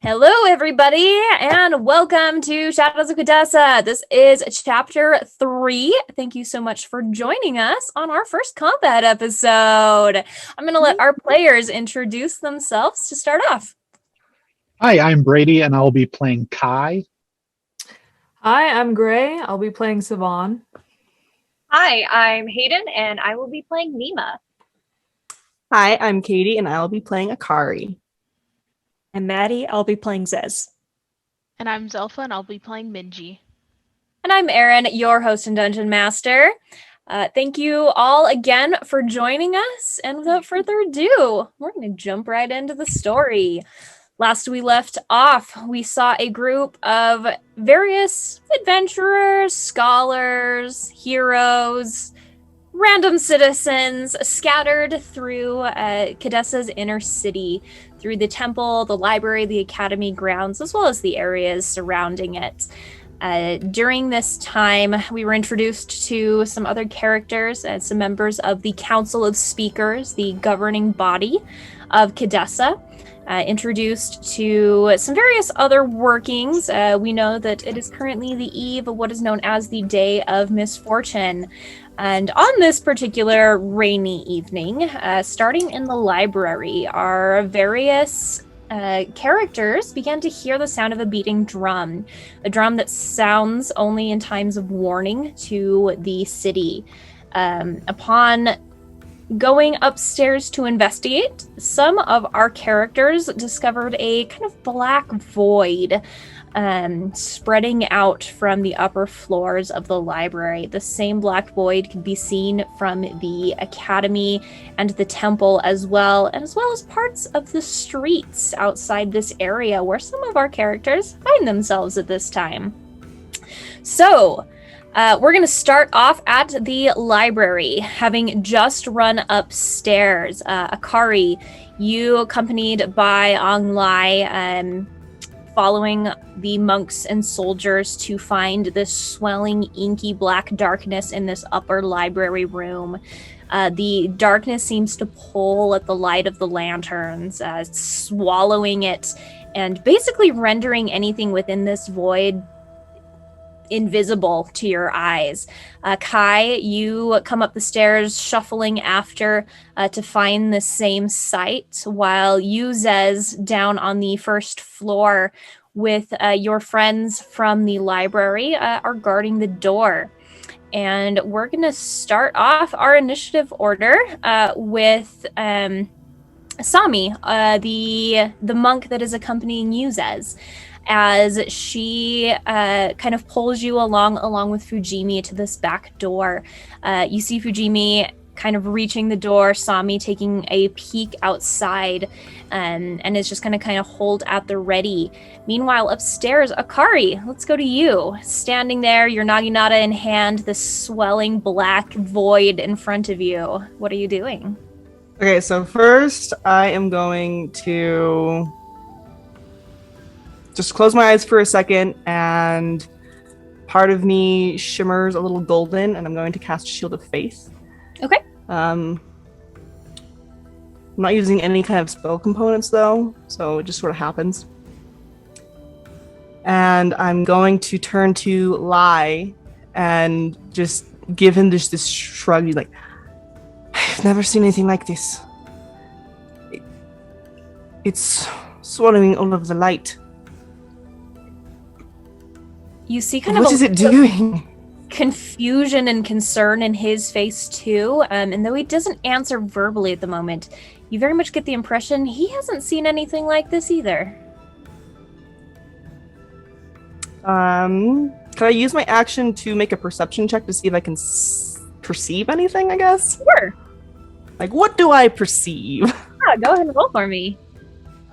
Hello, everybody, and welcome to Shadows of Khadesa. This is Chapter 3. Thank you so much for joining us on our first combat episode. I'm going to let our players introduce themselves to start off. Hi, I'm Brady, and I'll be playing Kai. Hi, I'm Gray. I'll be playing Siobhan. Hi, I'm Hayden, and I will be playing Nima. Hi, I'm Katie, and I'll be playing Akari. I'm Maddie. I'll be playing Zez. And I'm Zelfa, and I'll be playing Minji. And I'm Erin, your host and dungeon master. Thank you all again for joining us. And without further ado, we're going to jump right into the story. Last we left off, we saw a group of various adventurers, scholars, heroes, random citizens scattered through Khadesa's inner city, through the temple, the library, the academy grounds, as well as the areas surrounding it. During this time, we were introduced to some other characters and some members of the Council of Speakers, the governing body of Khadesa. Introduced to some various other workings. We know that it is currently the eve of what is known as the Day of Misfortune. And on this particular rainy evening, starting in the library, our various characters began to hear the sound of a beating drum, a drum that sounds only in times of warning to the city. Upon going upstairs to investigate, some of our characters discovered a kind of black void spreading out from the upper floors of the library. The same black void could be seen from the academy and the temple as well as parts of the streets outside this area where some of our characters find themselves at this time. So, we're going to start off at the library, having just run upstairs. Akari, you accompanied by Anglai, following the monks and soldiers to find this swelling, inky black darkness in this upper library room. The darkness seems to pull at the light of the lanterns, swallowing it, and basically rendering anything within this void invisible to your eyes. Kai, you come up the stairs shuffling after to find the same site, while you, Zez, down on the first floor with your friends from the library are guarding the door. And we're going to start off our initiative order with Sami, the monk that is accompanying you, Zez, as she kind of pulls you along with Fujimi to this back door. You see Fujimi kind of reaching the door, Sami taking a peek outside, and is just going to kind of hold at the ready. Meanwhile, upstairs, Akari, let's go to you. Standing there, your naginata in hand, this swelling black void in front of you. What are you doing? Okay, so first I am going to just close my eyes for a second, and part of me shimmers a little golden, and I'm going to cast Shield of Faith. Okay. I'm not using any kind of spell components, though, so it just sort of happens. And I'm going to turn to Lai and just give him this shrug. He's like, I've never seen anything like this. It's swallowing all of the light. You see kind What of is it doing? confusion and concern in his face too, and though he doesn't answer verbally at the moment, you very much get the impression he hasn't seen anything like this either. Can I use my action to make a perception check to see if I can perceive anything, I guess? Sure. Like, what do I perceive? Yeah, go ahead and roll for me.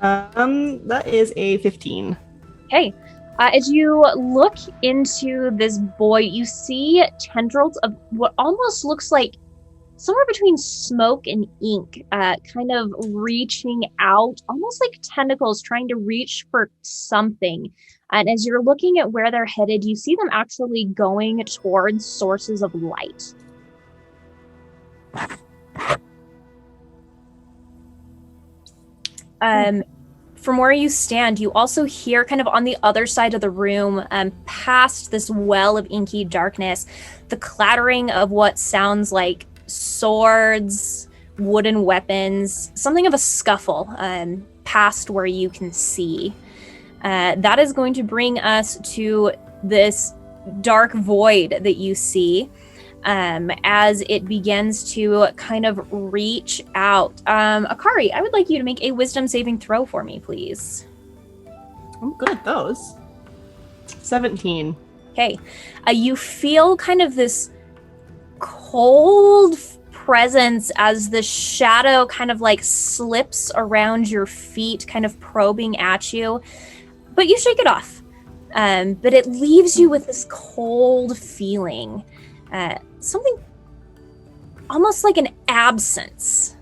That is a 15. Okay. As you look into this void, you see tendrils of what almost looks like somewhere between smoke and ink, kind of reaching out, almost like tentacles trying to reach for something. And as you're looking at where they're headed, you see them actually going towards sources of light. From where you stand, you also hear kind of on the other side of the room, past this well of inky darkness, the clattering of what sounds like swords, wooden weapons, something of a scuffle past where you can see. That is going to bring us to this dark void that you see. As it begins to kind of reach out. Akari, I would like you to make a wisdom saving throw for me, please. I'm good at those. 17. Okay. You feel kind of this cold presence as the shadow kind of like slips around your feet, kind of probing at you, but you shake it off. But it leaves you with this cold feeling. Something almost like an absence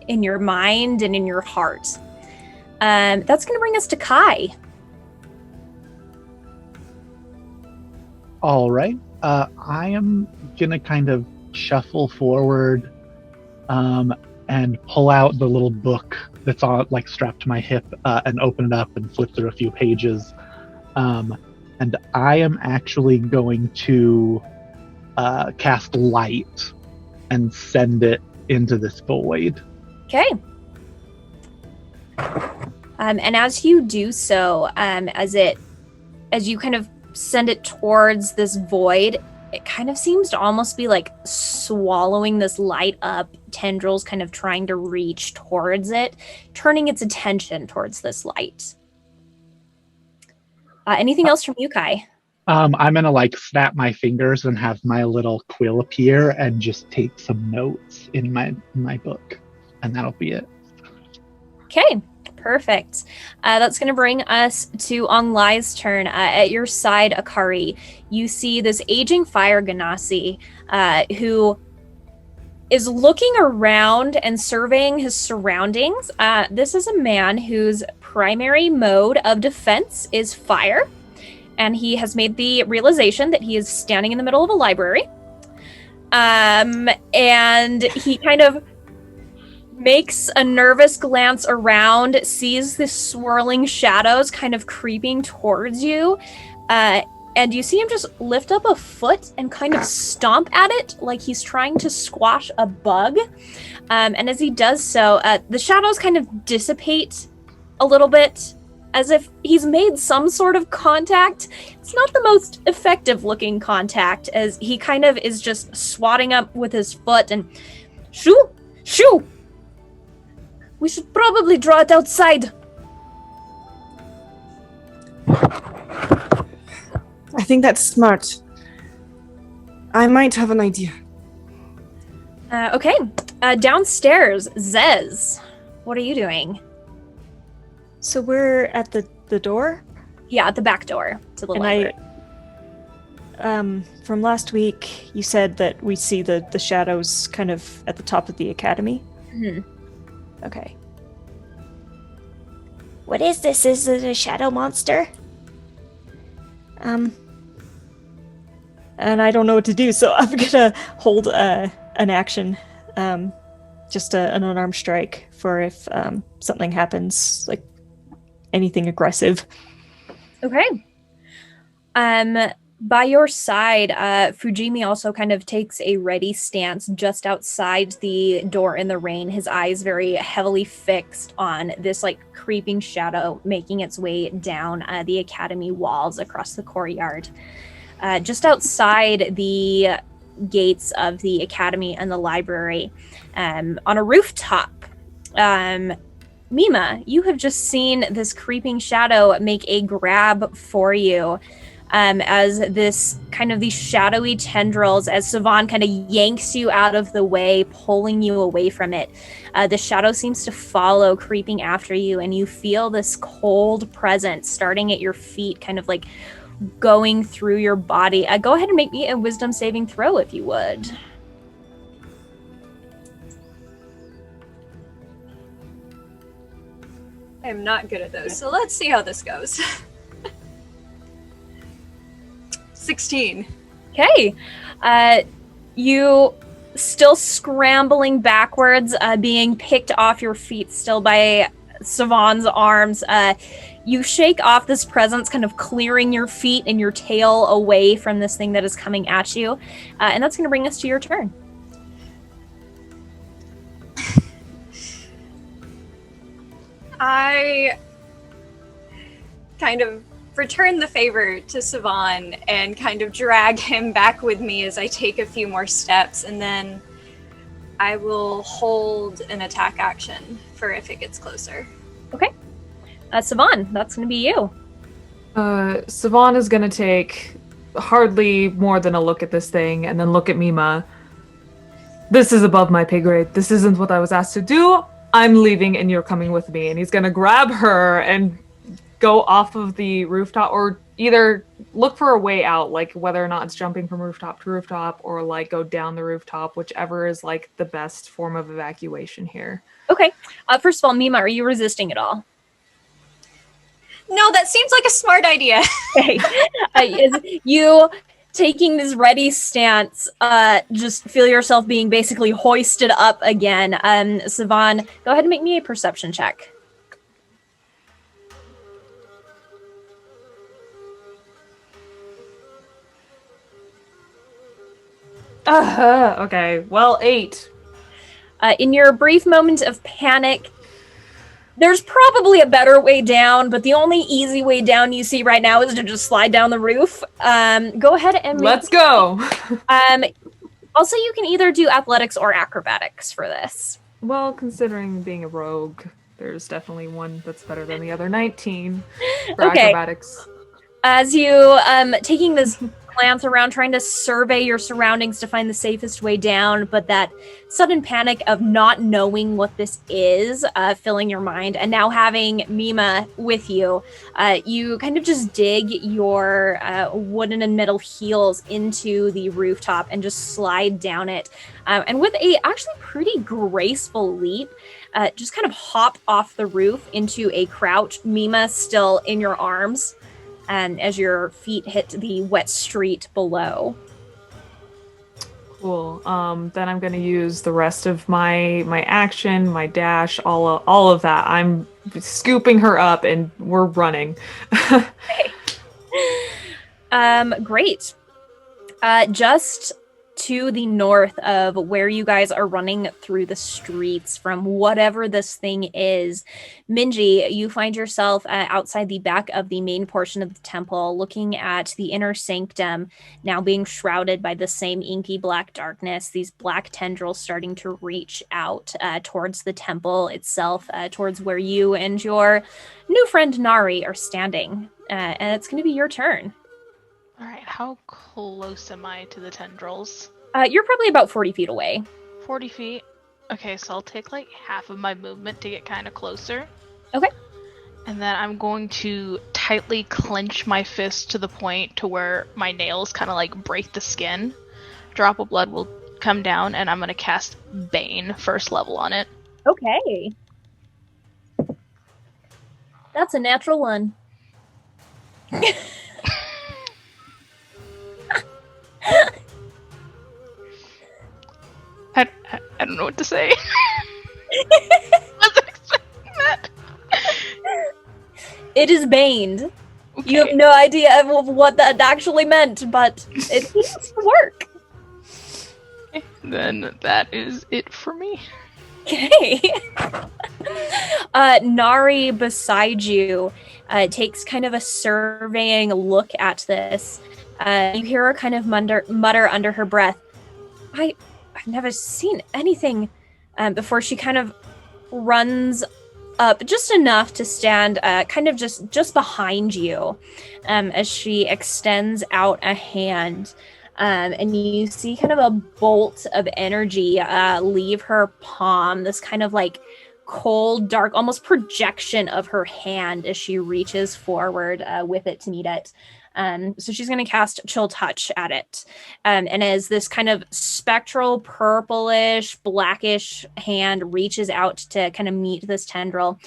in your mind and in your heart. That's going to bring us to Kai. All right. I am going to kind of shuffle forward and pull out the little book that's on, like, strapped to my hip and open it up and flip through a few pages. And I am actually going to cast light and send it into this void. Okay. And as you do so, as you kind of send it towards this void, it kind of seems to almost be like swallowing this light up, tendrils kind of trying to reach towards it, turning its attention towards this light. Anything else from you, Kai? I'm going to like snap my fingers and have my little quill appear and just take some notes in my book. And that'll be it. Okay, perfect. That's going to bring us to Onglai's turn. At your side, Akari, you see this aging fire Ganassi who is looking around and surveying his surroundings. This is a man whose primary mode of defense is fire. And he has made the realization that he is standing in the middle of a library. And he kind of makes a nervous glance around, sees the swirling shadows kind of creeping towards you, And you see him just lift up a foot and kind of stomp at it like he's trying to squash a bug. And as he does so, the shadows kind of dissipate a little bit, as if he's made some sort of contact. It's not the most effective looking contact, as he kind of is just swatting up with his foot and shoo, shoo. We should probably draw it outside. I think that's smart. I might have an idea. Okay. Downstairs, Zez. What are you doing? So we're at the door? Yeah, at the back door to the library. From last week, you said that we see the shadows kind of at the top of the academy? Mhm. Okay. What is this? Is it a shadow monster? And I don't know what to do, so I'm gonna hold an action, just an unarmed strike for if something happens, like anything aggressive. Okay. By your side, Fujimi also kind of takes a ready stance just outside the door in the rain, his eyes very heavily fixed on this like creeping shadow making its way down the academy walls across the courtyard. Just outside the gates of the academy and the library, on a rooftop, Mima, you have just seen this creeping shadow make a grab for you. As this kind of these shadowy tendrils, as Savan kind of yanks you out of the way, pulling you away from it. The shadow seems to follow, creeping after you, and you feel this cold presence starting at your feet, kind of like going through your body. Go ahead and make me a wisdom saving throw if you would. I am not good at those, so let's see how this goes. 16. Okay. You still scrambling backwards, being picked off your feet still by Savan's arms. You shake off this presence, kind of clearing your feet and your tail away from this thing that is coming at you. And that's going to bring us to your turn. I kind of return the favor to Savan and kind of drag him back with me as I take a few more steps, and then I will hold an attack action for if it gets closer. Okay. Savan, that's going to be you. Savan is going to take hardly more than a look at this thing and then look at Mima. This is above my pay grade. This isn't what I was asked to do. I'm leaving and you're coming with me. And he's going to grab her and go off of the rooftop, or either look for a way out, like whether or not it's jumping from rooftop to rooftop or like go down the rooftop, whichever is like the best form of evacuation here. Okay. First of all, Mima, are you resisting at all? No, that seems like a smart idea. Okay. Is you taking this ready stance, just feel yourself being basically hoisted up again. Savan, go ahead and make me a perception check. Okay, well, 8. In your brief moment of panic, there's probably a better way down, but the only easy way down you see right now is to just slide down the roof. Go ahead and Let's go. Also, you can either do athletics or acrobatics for this. Well, considering being a rogue, there's definitely one that's better than the other. 19 for Okay. acrobatics. As you taking this glance around, trying to survey your surroundings to find the safest way down, but that sudden panic of not knowing what this is filling your mind, and now having Mima with you, you kind of just dig your wooden and metal heels into the rooftop and just slide down it, and with a actually pretty graceful leap, just kind of hop off the roof into a crouch, Mima still in your arms. And as your feet hit the wet street below. Cool. Then I'm going to use the rest of my action, my dash, all of that. I'm scooping her up and we're running. Great. Just to the north of where you guys are running through the streets from whatever this thing is, Minji, you find yourself outside the back of the main portion of the temple, looking at the inner sanctum, now being shrouded by the same inky black darkness, these black tendrils starting to reach out towards the temple itself, towards where you and your new friend Nari are standing. And it's going to be your turn. All right, how close am I to the tendrils? You're probably about 40 feet away. 40 feet. Okay, so I'll take like half of my movement to get kind of closer. Okay. And then I'm going to tightly clench my fist to the point to where my nails kind of like break the skin. Drop of blood will come down, and I'm going to cast Bane first level on it. Okay. That's a natural one. I don't know what to say. Wasn't expecting that. It is baned. Okay. You have no idea of what that actually meant, but it seems to work. Okay, then that is it for me. Okay. Nari beside you takes kind of a surveying look at this. You hear her kind of mutter under her breath, I've never seen anything before. She kind of runs up just enough to stand kind of just behind you as she extends out a hand. And you see kind of a bolt of energy leave her palm, this kind of like cold, dark, almost projection of her hand as she reaches forward with it to meet it. So she's going to cast Chill Touch at it. And as this kind of spectral, purplish, blackish hand reaches out to kind of meet this tendril,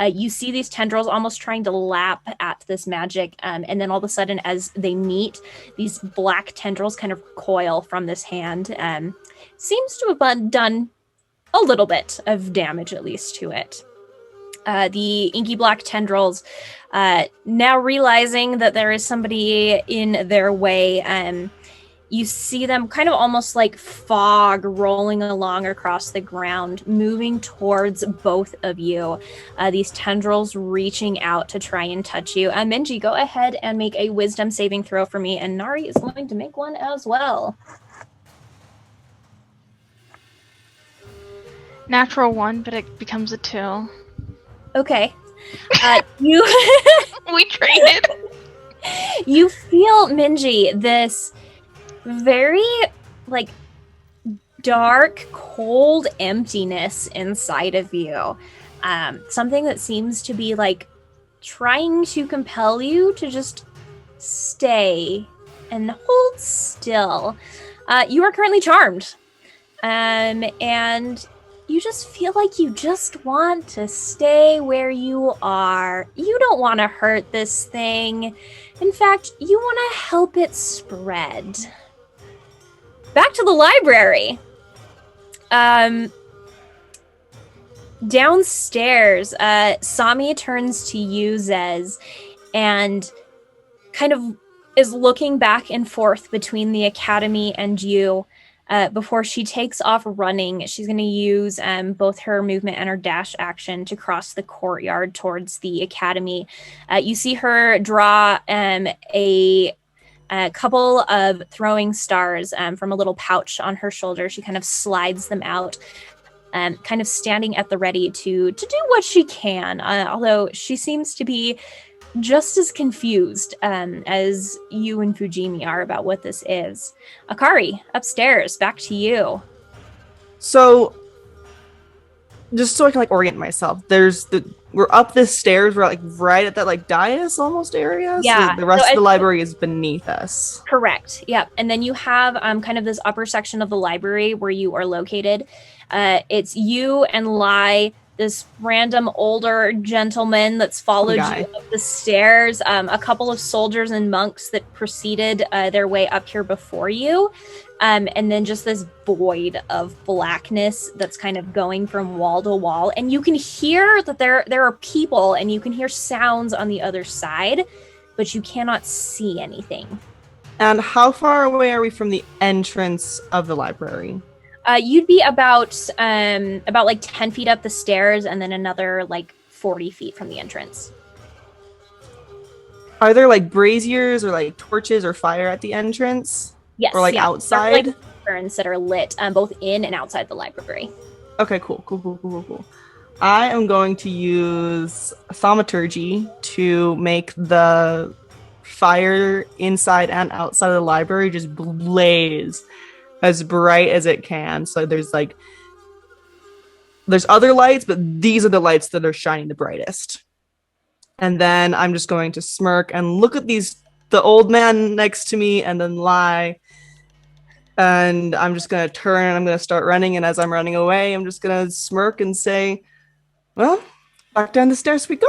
you see these tendrils almost trying to lap at this magic. And then all of a sudden, as they meet, these black tendrils kind of coil from this hand. Seems to have done a little bit of damage, at least, to it. The inky black tendrils, now realizing that there is somebody in their way, you see them kind of almost like fog rolling along across the ground, moving towards both of you. These tendrils reaching out to try and touch you. Minji, go ahead and make a wisdom saving throw for me, and Nari is going to make one as well. Natural 1, but it becomes a 2. Okay. You We traded. You feel, Minji, this very like dark, cold emptiness inside of you. Something that seems to be like trying to compel you to just stay and hold still. You are currently charmed. And you just feel like you just want to stay where you are. You don't want to hurt this thing. In fact, you want to help it spread. Back to the library. Downstairs, Sami turns to you, Zez, and kind of is looking back and forth between the academy and you. Before she takes off running, she's going to use both her movement and her dash action to cross the courtyard towards the academy. You see her draw a couple of throwing stars from a little pouch on her shoulder. She kind of slides them out, kind of standing at the ready to do what she can, although she seems to be just as confused as you and Fujimi are about what this is. Akari, upstairs, back to you. So, just so I can like orient myself, we're up the stairs, we're like right at that like dais almost area. Yeah. So the rest of the library is beneath us. Correct. Yep. And then you have kind of this upper section of the library where you are located. It's you and Lai, this random older gentleman that's followed you up the stairs, a couple of soldiers and monks that preceded their way up here before you, and then just this void of blackness that's kind of going from wall to wall. And you can hear that there are people, and you can hear sounds on the other side, but you cannot see anything. And how far away are we from the entrance of the library? You'd be about like 10 feet up the stairs, and then another like 40 feet from the entrance. Are there like braziers or like torches or fire at the entrance? Yes, Or like yeah. outside? There are, like, lanterns that are lit both in and outside the library. Okay, cool. I am going to use thaumaturgy to make the fire inside and outside of the library just blaze as bright as it can. So there's other lights, but these are the lights that are shining the brightest. And then I'm just going to smirk and look at the old man next to me, and then lie. And I'm just going to turn and I'm going to start running. And as I'm running away, I'm just going to smirk and say, well, back down the stairs we go.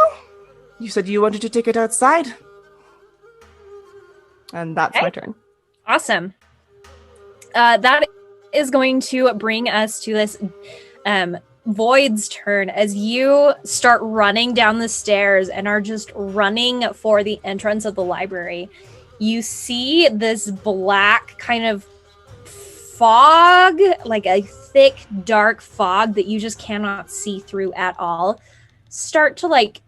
You said you wanted to take it outside. And that's my turn. Awesome. That is going to bring us to this Void's turn as you start running down the stairs and are just running for the entrance of the library. You see this black kind of fog, like a thick, dark fog that you just cannot see through at all, start to like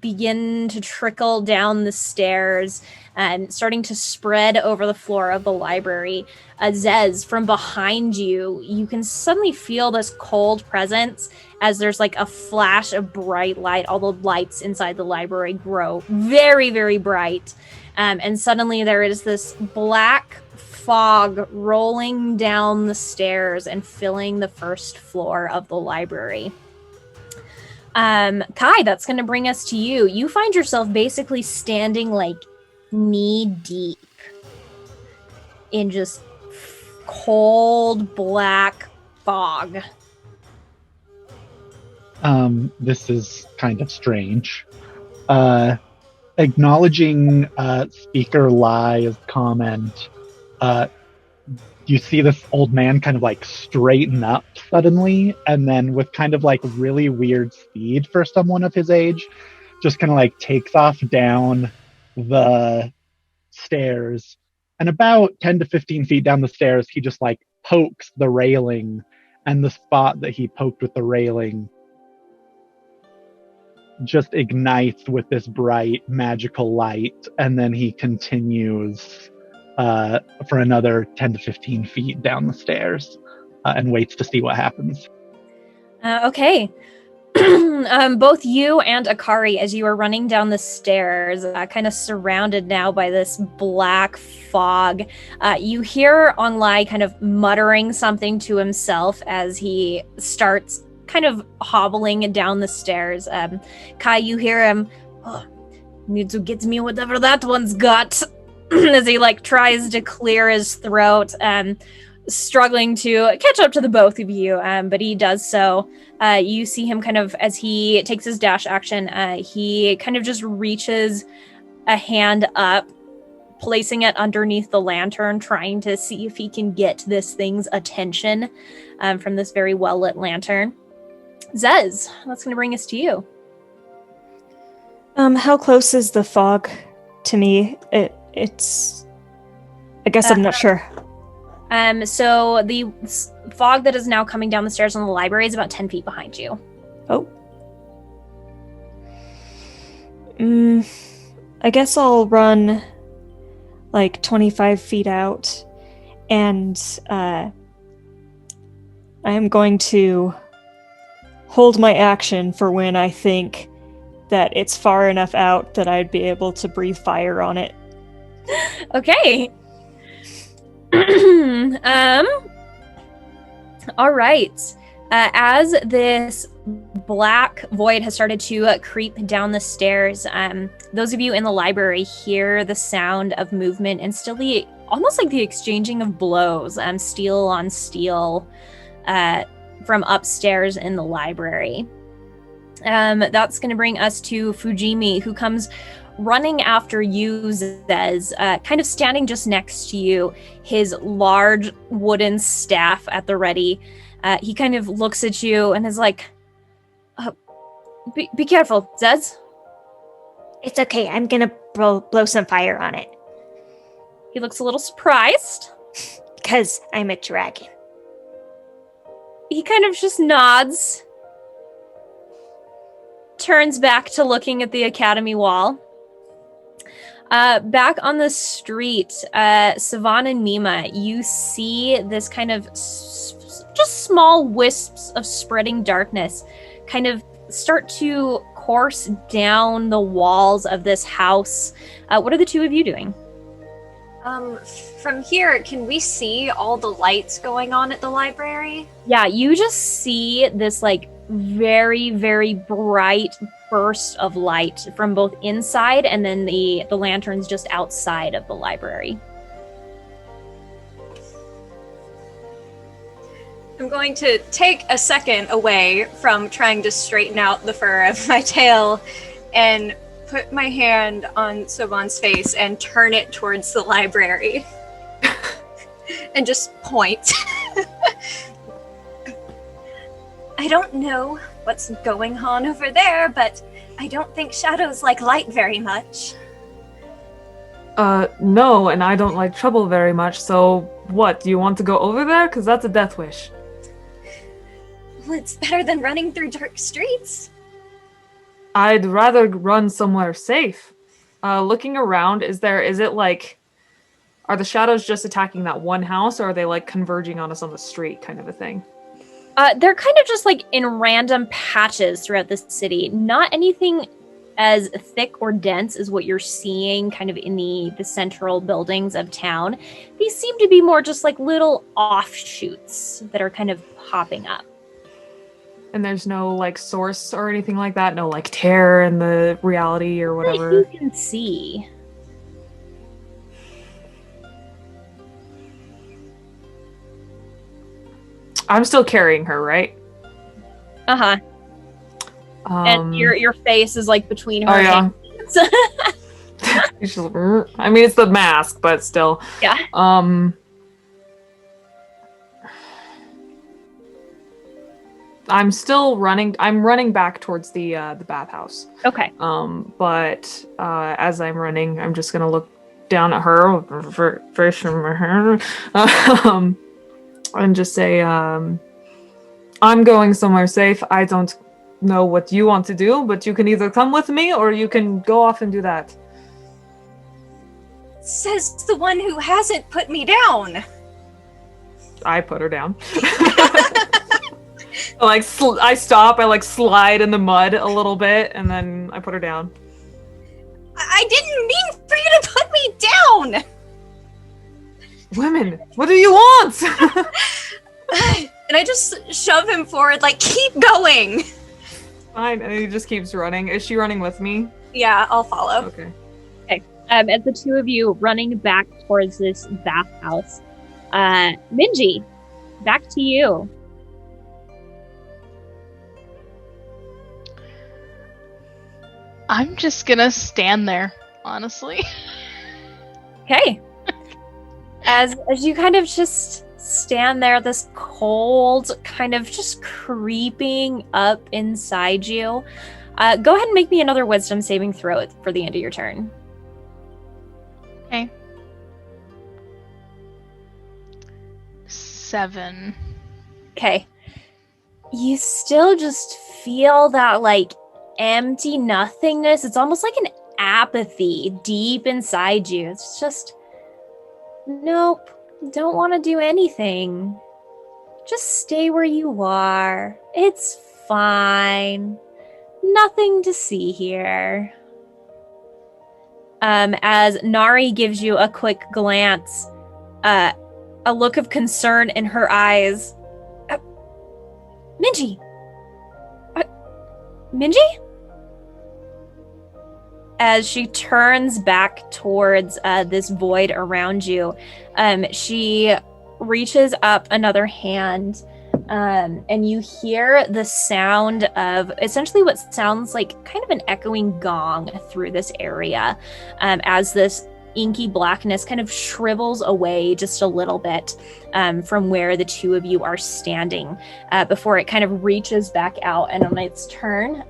begin to trickle down the stairs and starting to spread over the floor of the library. Zez, from behind you, you can suddenly feel this cold presence as there's like a flash of bright light. All the lights inside the library grow very, very bright. And suddenly there is this black fog rolling down the stairs and filling the first floor of the library. Kai, that's going to bring us to you. You find yourself basically standing like knee deep in just cold black fog. This is kind of strange. Acknowledging Speaker Lai's comment, you see this old man kind of like straighten up suddenly, and then with kind of like really weird speed for someone of his age, just kind of like takes off down the stairs, and about 10 to 15 feet down the stairs, he just like pokes the railing, and the spot that he poked with the railing just ignites with this bright magical light, and then he continues for another 10 to 15 feet down the stairs and waits to see what happens. Okay. Both you and Akari, as you are running down the stairs, kind of surrounded now by this black fog, you hear Onlai kind of muttering something to himself as he starts kind of hobbling down the stairs. Kai, you hear him, need to get me whatever that one's got, as he like tries to clear his throat, struggling to catch up to the both of you, but he does so. You see him kind of, as he takes his dash action, he kind of just reaches a hand up, placing it underneath the lantern, trying to see if he can get this thing's attention from this very well-lit lantern. Zez, that's going to bring us to you. How close is the fog to me? It's... I guess I'm not sure. So the fog that is now coming down the stairs in the library is about 10 feet behind you. Oh. I guess I'll run like 25 feet out, and I am going to hold my action for when I think that it's far enough out that I'd be able to breathe fire on it. Okay. All right. As this black void has started to creep down the stairs, those of you in the library hear the sound of movement and still almost like the exchanging of blows, steel on steel, from upstairs in the library. That's going to bring us to Fujimi, who comes running after you, Zez, kind of standing just next to you, his large wooden staff at the ready. He kind of looks at you and is like, be careful, Zez. It's okay, I'm gonna blow some fire on it. He looks a little surprised. Because I'm a dragon. He kind of just nods, turns back to looking at the academy wall. Back on the street, Savan and Mima, you see this kind of just small wisps of spreading darkness kind of start to course down the walls of this house. What are the two of you doing? From here, can we see all the lights going on at the library? Yeah, you just see this like very, very bright burst of light from both inside and then the lanterns just outside of the library. I'm going to take a second away from trying to straighten out the fur of my tail and put my hand on Soban's face and turn it towards the library. And just point. I don't know what's going on over there, but I don't think shadows like light very much. No, and I don't like trouble very much, so what, do you want to go over there? Because that's a death wish. Well, it's better than running through dark streets. I'd rather run somewhere safe. Looking around, are the shadows just attacking that one house, or are they like converging on us on the street kind of a thing? They're kind of just like in random patches throughout the city. Not anything as thick or dense as what you're seeing kind of in the central buildings of town. These seem to be more just like little offshoots that are kind of popping up. And there's no like source or anything like that? No like terror in the reality or whatever? You can see. I'm still carrying her, right? Uh-huh. And your face is like between her hands. I mean, it's the mask, but still. Yeah. I'm still running. I'm running back towards the bathhouse. Okay. But as I'm running, I'm just gonna look down at her, face from her, and just say, "I'm going somewhere safe. I don't know what you want to do, but you can either come with me or you can go off and do that." Says the one who hasn't put me down. I put her down. I stop. I like slide in the mud a little bit, and then I put her down. I didn't mean for you to put me down. Women, what do you want? And I just shove him forward, like, keep going. Fine, and he just keeps running. Is she running with me? Yeah, I'll follow. Okay. Okay. As the two of you running back towards this bathhouse, Minji, back to you. I'm just gonna stand there, honestly. Okay. As you kind of just stand there, this cold kind of just creeping up inside you. Go ahead and make me another wisdom saving throw for the end of your turn. Okay. 7. Okay. You still just feel that like empty nothingness. It's almost like an apathy deep inside you. It's just, nope, don't want to do anything. Just stay where you are. It's fine. Nothing to see here. As Nari gives you a quick glance, a look of concern in her eyes. Minji! Minji? As she turns back towards this void around you, she reaches up another hand, and you hear the sound of essentially what sounds like kind of an echoing gong through this area, as this inky blackness kind of shrivels away just a little bit from where the two of you are standing, before it kind of reaches back out, and on its turn,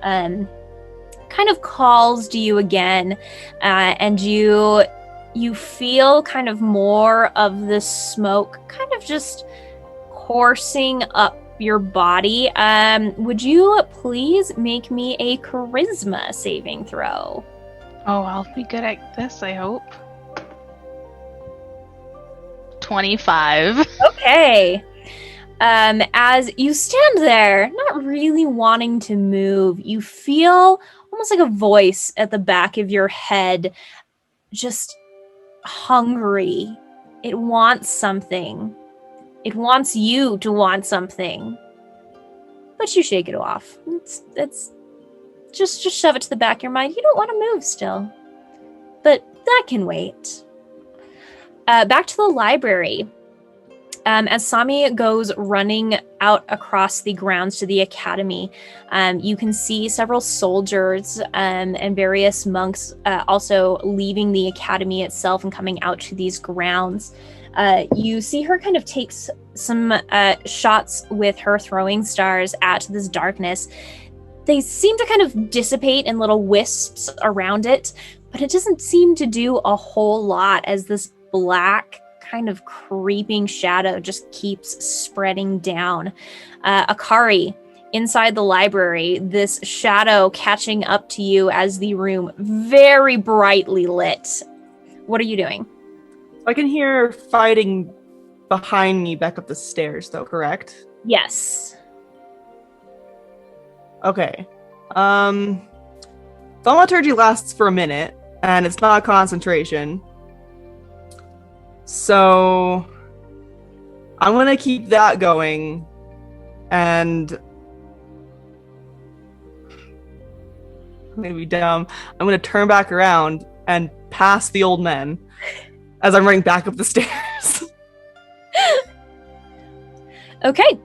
kind of calls to you again, and you you feel kind of more of the smoke kind of just coursing up your body. Would you please make me a charisma saving throw? Oh, I'll be good at this, I hope. 25. Okay. As you stand there, not really wanting to move, you feel almost like a voice at the back of your head, just hungry. It wants something. It wants you to want something. But you shake it off. It's just shove it to the back of your mind. You don't want to move still. But that can wait. Back to the library. As Sami goes running out across the grounds to the academy, you can see several soldiers and various monks also leaving the academy itself and coming out to these grounds. You see her kind of take some shots with her throwing stars at this darkness. They seem to kind of dissipate in little wisps around it, but it doesn't seem to do a whole lot as this black kind of creeping shadow just keeps spreading down. Akari, inside the library, this shadow catching up to you as the room very brightly lit. What are you doing? I can hear fighting behind me back up the stairs, though, correct? Yes. Okay. Thaumaturgy lasts for a minute, and it's not concentration. So I'm gonna keep that going, and I'm gonna be dumb. I'm gonna turn back around and pass the old men as I'm running back up the stairs. Okay.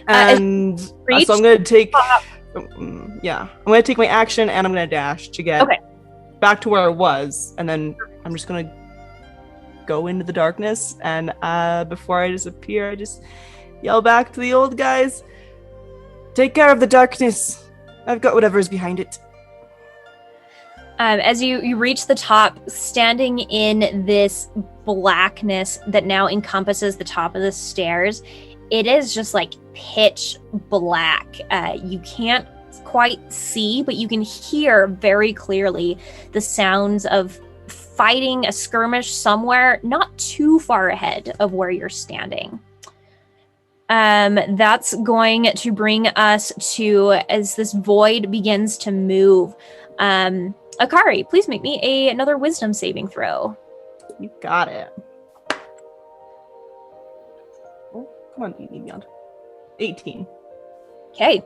And so I'm gonna take, I'm gonna take my action, and I'm gonna dash to get back to where I was, and then I'm just gonna go into the darkness, and before I disappear, I just yell back to the old guys, "Take care of the darkness. I've got whatever's behind it." As you reach the top, standing in this blackness that now encompasses the top of the stairs, it is just like pitch black. You can't quite see, but you can hear very clearly the sounds of fighting, a skirmish somewhere not too far ahead of where you're standing. That's going to bring us to, as this void begins to move, Akari, please make me another wisdom saving throw. You got it. Oh, come on, beat me beyond. 18. Okay.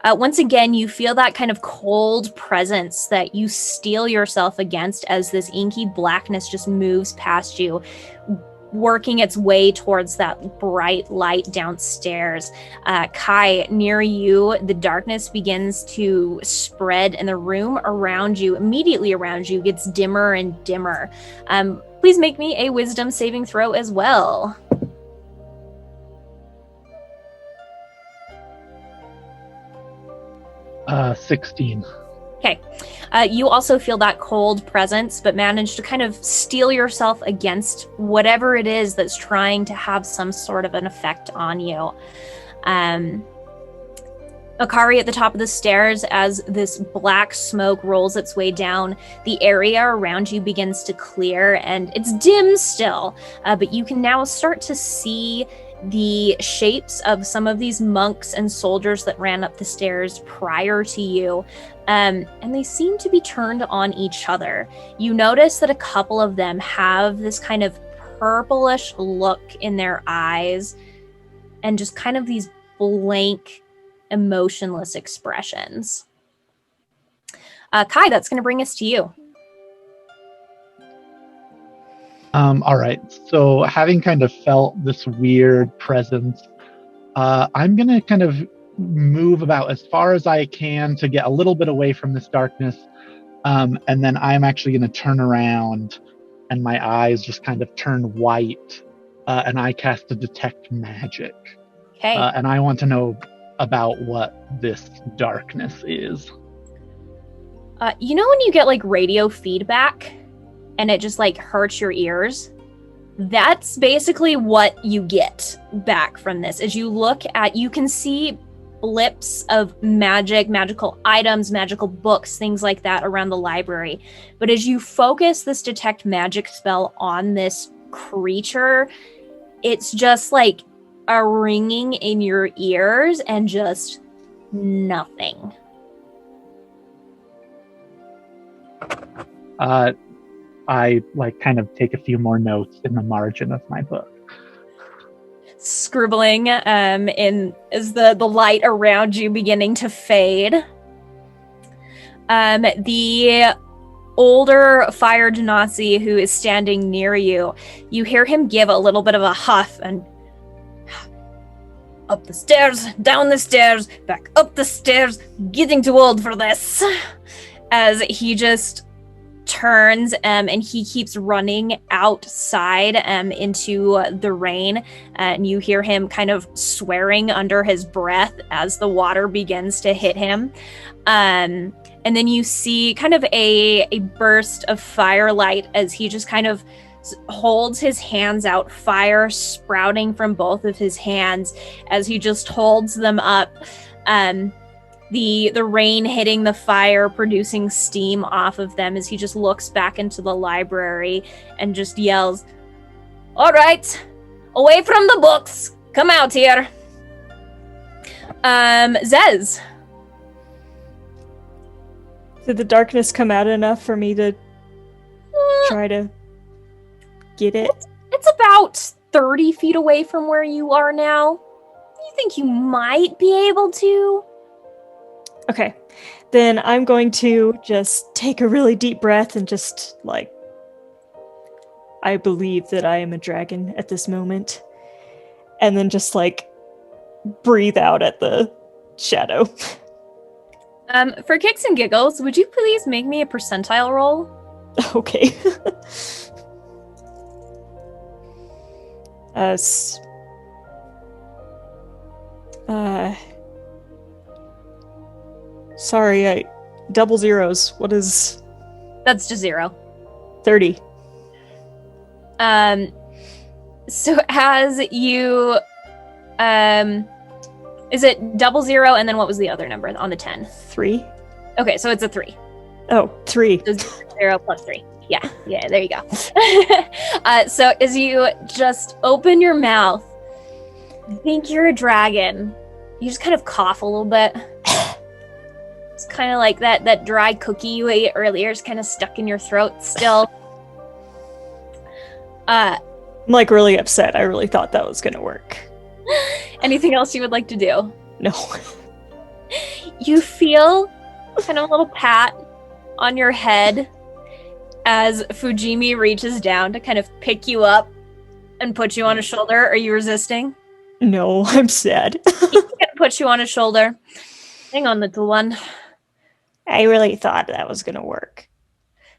Once again, you feel that kind of cold presence that you steel yourself against as this inky blackness just moves past you, working its way towards that bright light downstairs. Kai, near you, the darkness begins to spread, and the room around you, immediately around you, gets dimmer and dimmer. Please make me a wisdom saving throw as well. 16. Okay. You also feel that cold presence, but manage to kind of steel yourself against whatever it is that's trying to have some sort of an effect on you. Akari, at the top of the stairs, as this black smoke rolls its way down, the area around you begins to clear, and it's dim still, but you can now start to see the shapes of some of these monks and soldiers that ran up the stairs prior to you, and they seem to be turned on each other. You notice that a couple of them have this kind of purplish look in their eyes and just kind of these blank, emotionless expressions. Kai, that's going to bring us to you. All right. So having kind of felt this weird presence, I'm going to kind of move about as far as I can to get a little bit away from this darkness. And then I'm actually going to turn around and my eyes just kind of turn white. And I cast a detect magic. Okay. And I want to know about what this darkness is. You know when you get like radio feedback and it just like hurts your ears. That's basically what you get back from this. As you look at, you can see blips of magical items, magical books, things like that around the library. But as you focus this detect magic spell on this creature, it's just like a ringing in your ears and just nothing. I like kind of take a few more notes in the margin of my book. Scribbling in is the light around you beginning to fade. The older fire genasi who is standing near you, you hear him give a little bit of a huff and up the stairs, down the stairs, back up the stairs, getting too old for this. As he just turns and he keeps running outside into the rain, and you hear him kind of swearing under his breath as the water begins to hit him. And then you see kind of a burst of firelight as he just kind of holds his hands out, fire sprouting from both of his hands as he just holds them up. The rain hitting the fire, producing steam off of them as he just looks back into the library and just yells, "All right, away from the books, come out here." Zez. Did the darkness come out enough for me to try to get it? It's about 30 feet away from where you are now. You think you might be able to? Okay, then I'm going to just take a really deep breath and just, like, I believe that I am a dragon at this moment. And then just, like, breathe out at the shadow. For kicks and giggles, would you please make me a percentile roll? Okay. Sorry, double zeros. What is... That's just 0. 30. So as you, is it 00 and then what was the other number on the 10? 3? Okay, so it's a 3. Oh, 3. So 0 plus 3. Yeah, there you go. So as you just open your mouth, think you're a dragon. You just kind of cough a little bit. It's kind of like that dry cookie you ate earlier is kind of stuck in your throat still. I'm like really upset. I really thought that was gonna work. Anything else you would like to do? No. You feel kind of a little pat on your head as Fujimi reaches down to kind of pick you up and put you on his shoulder. Are you resisting? No, I'm sad. He's gonna put you on his shoulder. Hang on, little one. I really thought that was gonna work.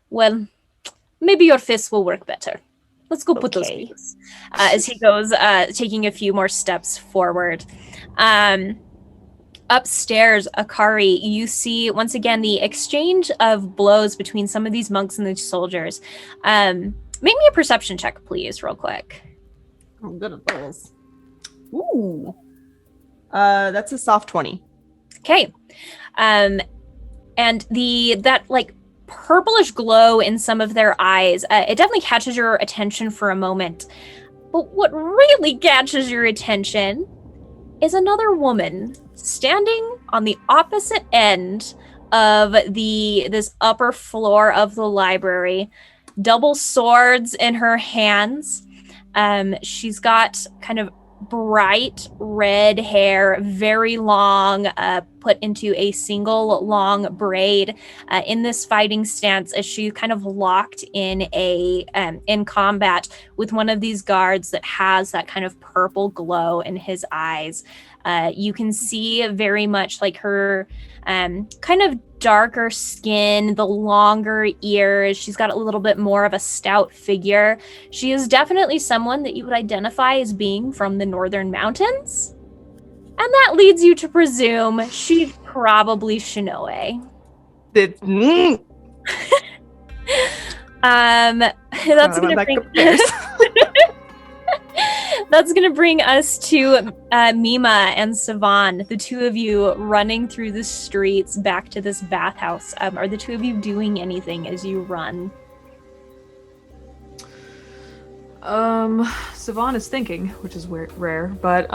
Well, maybe your fists will work better. Let's go put those things. As he goes, taking a few more steps forward. Upstairs, Akari, you see once again the exchange of blows between some of these monks and these soldiers. Make me a perception check, please, real quick. I'm good at those. Ooh. That's a soft 20. Okay. And that like purplish glow in some of their eyes, it definitely catches your attention for a moment. But what really catches your attention is another woman standing on the opposite end of this upper floor of the library, double swords in her hands. She's got kind of bright red hair, very long, put into a single long braid in this fighting stance as she kind of locked in in combat with one of these guards that has that kind of purple glow in his eyes. You can see very much like her kind of darker skin, the longer ears. She's got a little bit more of a stout figure. She is definitely someone that you would identify as being from the Northern Mountains. And that leads you to presume she's probably Shinoe. That's I went gonna back bring upstairs. that's gonna bring us to Mima and Savan, the two of you running through the streets back to this bathhouse. Are the two of you doing anything as you run? Savan is thinking, which is rare, but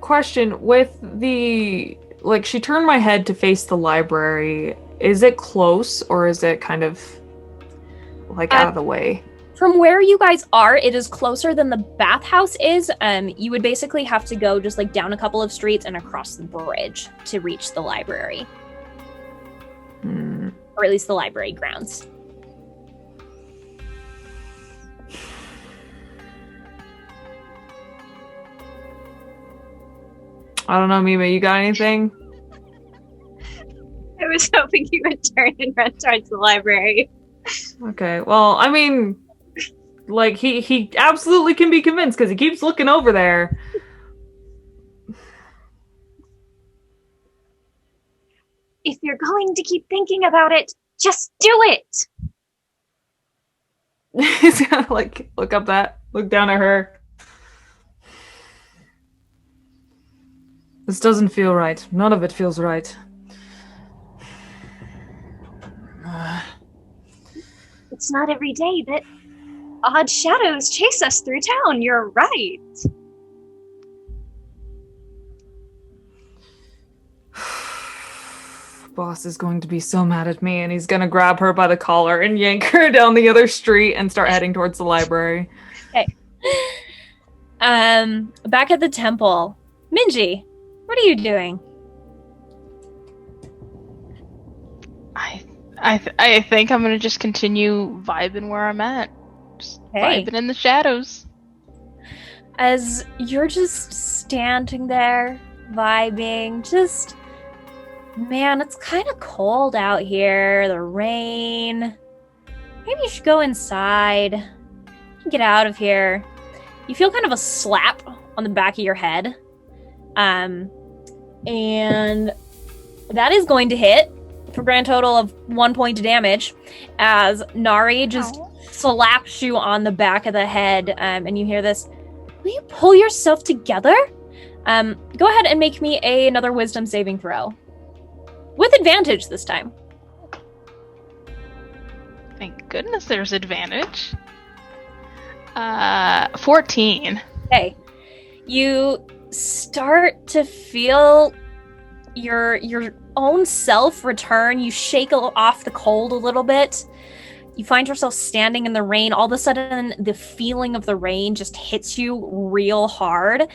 question with the she turned my head to face the library. Is it close or is it kind of out of the way? From where you guys are, it is closer than the bathhouse is. You would basically have to go just down a couple of streets and across the bridge to reach the library. Or at least the library grounds. I don't know, Mima, you got anything? I was hoping you would turn and run towards the library. Okay, well, I mean, he absolutely can be convinced because he keeps looking over there. If you're going to keep thinking about it, just do it! He's gonna look down at her. This doesn't feel right. None of it feels right. It's not every day that odd shadows chase us through town. You're right. Boss is going to be so mad at me, and he's gonna grab her by the collar and yank her down the other street and start heading towards the library. Okay. Back at the temple, Minji, what are you doing? I think I'm gonna just continue vibing where I'm at. Just vibing in the shadows. As you're just standing there, vibing, man, it's kind of cold out here, the rain. Maybe you should go inside. Get out of here. You feel kind of a slap on the back of your head. And that is going to hit for a grand total of 1 point of damage as Nari just slaps you on the back of the head. And you hear this, will you pull yourself together? Go ahead and make me another wisdom saving throw. With advantage this time. Thank goodness there's advantage. 14. Okay. You start to feel your own self return. You shake off the cold a little bit. You find yourself standing in the rain. All of a sudden, the feeling of the rain just hits you real hard.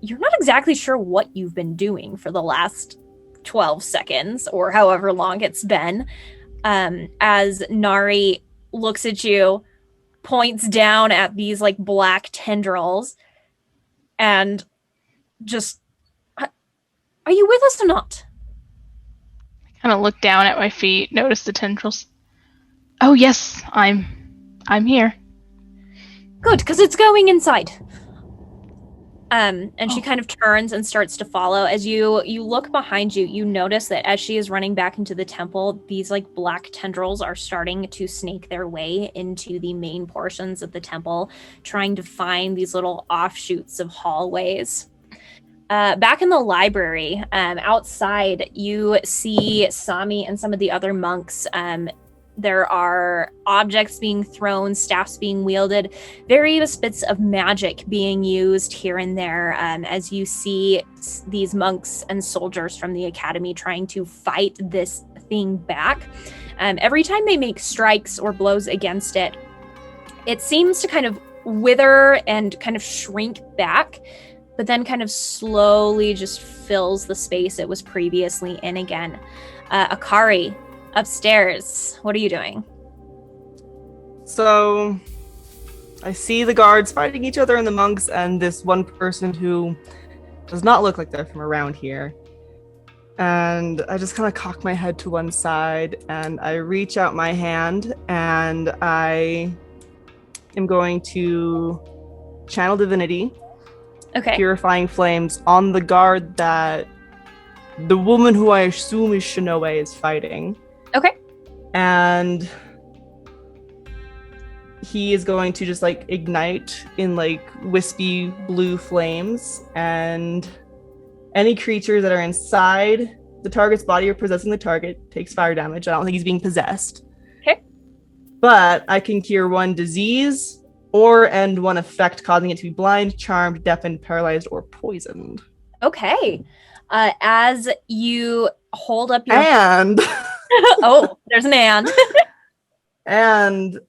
You're not exactly sure what you've been doing for the last 12 seconds or however long it's been. As Nari looks at you, points down at these black tendrils, and just, are you with us or not? I kind of look down at my feet, notice the tendrils. Oh yes, I'm here. Good, because it's going inside. And she kind of turns and starts to follow. As you look behind you, you notice that as she is running back into the temple, these black tendrils are starting to snake their way into the main portions of the temple, trying to find these little offshoots of hallways. Back in the library, outside, you see Sami and some of the other monks. There are objects being thrown, staffs being wielded, various bits of magic being used here and there, as you see these monks and soldiers from the academy trying to fight this thing back. Every time they make strikes or blows against it, it seems to kind of wither and kind of shrink back, but then kind of slowly just fills the space it was previously in again. Akari, upstairs, what are you doing? So I see the guards fighting each other and the monks and this one person who does not look like they're from around here. And I just kind of cock my head to one side and I reach out my hand and I am going to channel Divinity. Okay. Purifying flames on the guard that the woman who I assume is Shinoe is fighting. Okay. And he is going to just like ignite in like wispy blue flames, and any creatures that are inside the target's body or possessing the target takes fire damage. I don't think he's being possessed. Okay. But I can cure one disease or end one effect, causing it to be blind, charmed, deafened, paralyzed, or poisoned. Okay. As you hold up your And oh, there's an and. and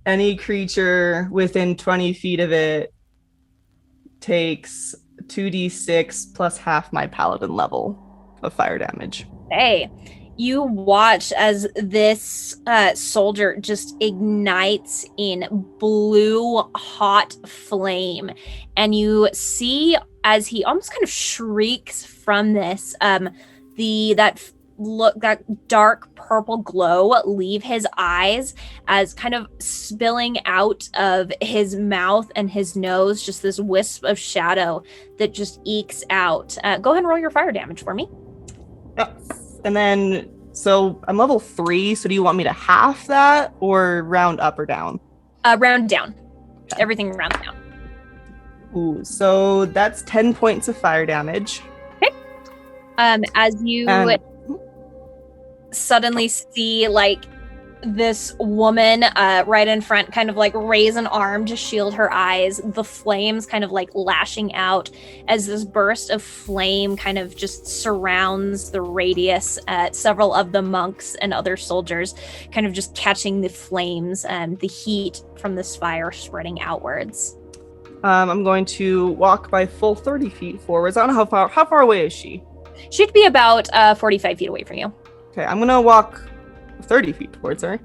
any creature within 20 feet of it takes 2d6 plus half my paladin level of fire damage. Hey, you watch as this soldier just ignites in blue hot flame, and you see as he almost kind of shrieks from this, that dark purple glow leave his eyes, as kind of spilling out of his mouth and his nose, just this wisp of shadow that just ekes out. Go ahead and roll your fire damage for me. Yes. And then, so I'm level 3, so do you want me to half that or round up or down? Round down. Everything round down. Ooh, so that's 10 points of fire damage. Okay. As you suddenly see like this woman right in front kind of like raise an arm to shield her eyes, the flames kind of like lashing out as this burst of flame kind of just surrounds the radius, several of the monks and other soldiers kind of just catching the flames and the heat from this fire spreading outwards. I'm going to walk by full 30 feet forwards. I don't know how far away is she? She'd be about 45 feet away from you. Okay, I'm gonna walk 30 feet towards her.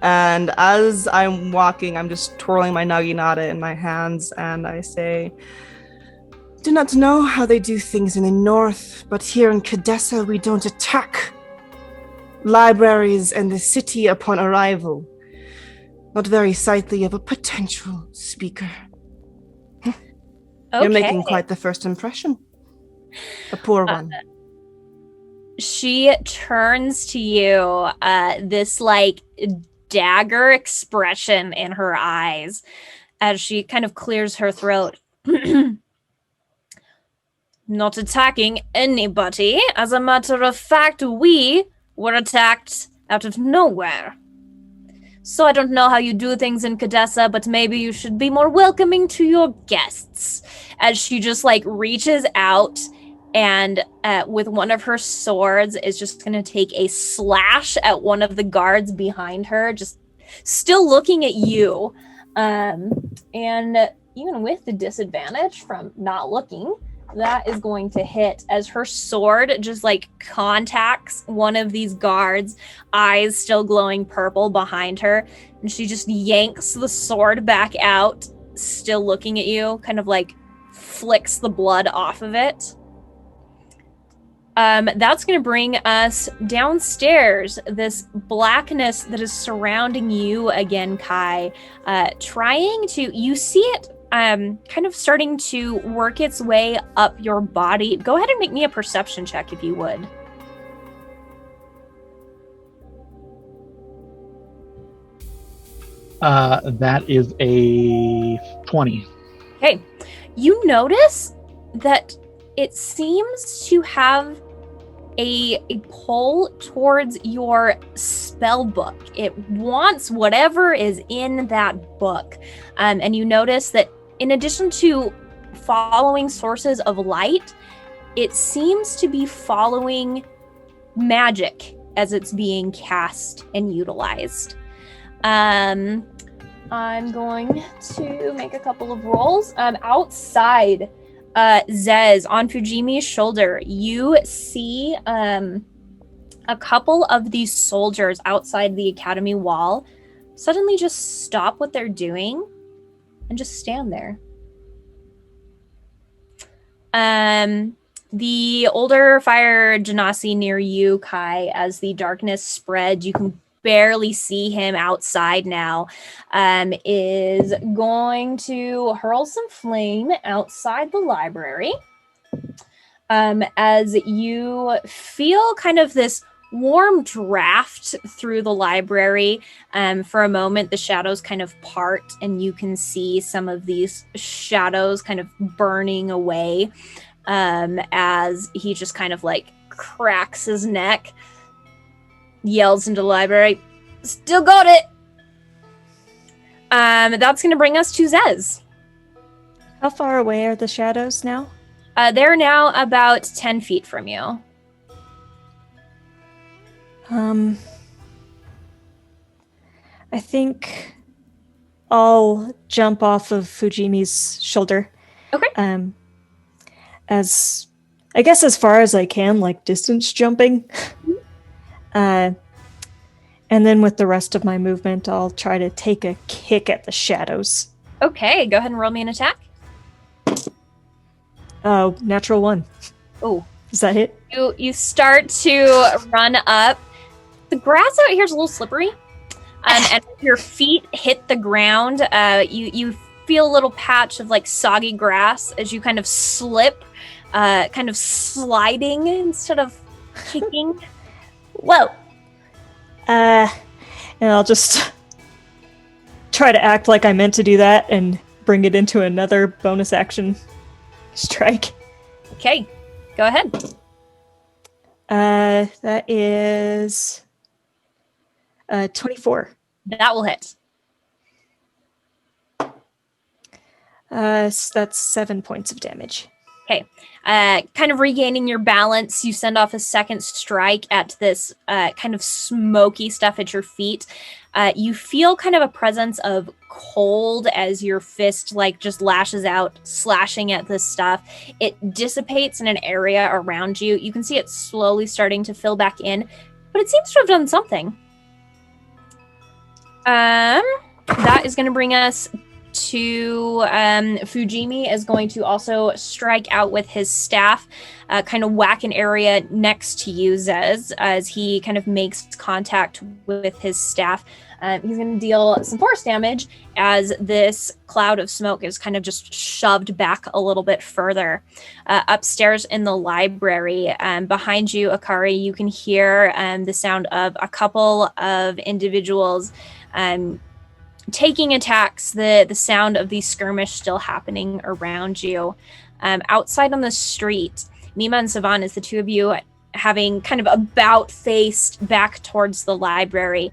And as I'm walking, I'm just twirling my naginata in my hands, and I say, "Do not know how they do things in the north, but here in Khadesa we don't attack libraries and the city upon arrival. Not very sightly of a potential speaker." Okay. You're making quite the first impression. A poor one. She turns to you, this like dagger expression in her eyes as she kind of clears her throat. Not attacking anybody. As a matter of fact, we were attacked out of nowhere. So I don't know how you do things in Khadesa, but maybe you should be more welcoming to your guests. As she just like reaches out and with one of her swords is just going to take a slash at one of the guards behind her, just still looking at you. And even with the disadvantage from not looking, that is going to hit as her sword just like contacts one of these guards, eyes still glowing purple behind her, and she just yanks the sword back out, still looking at you, kind of like flicks the blood off of it. That's going to bring us downstairs. This blackness that is surrounding you again, Kai, trying to, you see it kind of starting to work its way up your body. Go ahead and make me a perception check if you would. That is a 20. Okay. You notice that it seems to have a pull towards your spell book. It wants whatever is in that book. And you notice that in addition to following sources of light, it seems to be following magic as it's being cast and utilized. I'm going to make a couple of rolls. Outside Zez, on Fujimi's shoulder, you see a couple of these soldiers outside the academy wall suddenly just stop what they're doing and just stand there. The older fire genasi near you, Kai, as the darkness spreads, you can barely see him outside now, is going to hurl some flame outside the library. As you feel kind of this warm draft through the library. For a moment, the shadows kind of part, and you can see some of these shadows kind of burning away as he just kind of like cracks his neck, yells into the library, "Still got it!" That's going to bring us to Zez. How far away are the shadows now? They're now about 10 feet from you. I think I'll jump off of Fujimi's shoulder. Okay. As far as I can, like distance jumping. And then with the rest of my movement, I'll try to take a kick at the shadows. Okay, go ahead and roll me an attack. Oh, natural 1. Oh, Does that hit? you start to run up. The grass out here is a little slippery, and as your feet hit the ground, you feel a little patch of like soggy grass as you kind of slip, kind of sliding instead of kicking. Whoa. And I'll just try to act like I meant to do that and bring it into another bonus action strike. Okay, go ahead. That is 24. That will hit. So that's 7 points of damage. Okay. Kind of regaining your balance, you send off a second strike at this kind of smoky stuff at your feet. You feel kind of a presence of cold as your fist like just lashes out, slashing at this stuff. It dissipates in an area around you. You can see it slowly starting to fill back in, but it seems to have done something. That is going to bring us to Fujimi is going to also strike out with his staff, kind of whack an area next to you, Zez, as he kind of makes contact with his staff. He's going to deal some force damage as this cloud of smoke is kind of just shoved back a little bit further. Upstairs in the library, behind you, Akari, you can hear the sound of a couple of individuals taking attacks, the sound of the skirmish still happening around you. Outside on the street, Mima and Savan, is the two of you having kind of about faced back towards the library.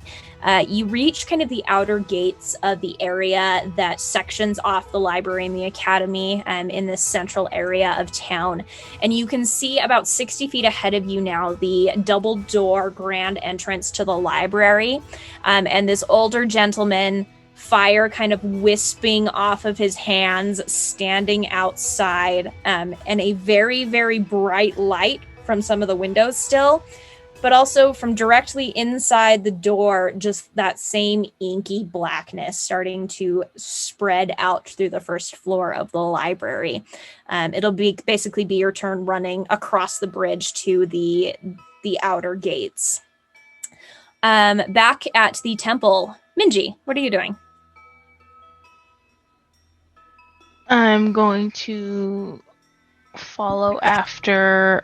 You reach kind of the outer gates of the area that sections off the library and the academy in this central area of town. And you can see about 60 feet ahead of you now the double door grand entrance to the library. And this older gentleman, fire kind of wisping off of his hands, standing outside, and a very, very bright light from some of the windows still, but also from directly inside the door, just that same inky blackness starting to spread out through the first floor of the library. It'll basically be your turn running across the bridge to the outer gates. Back at the temple, Minji, what are you doing? I'm going to follow after.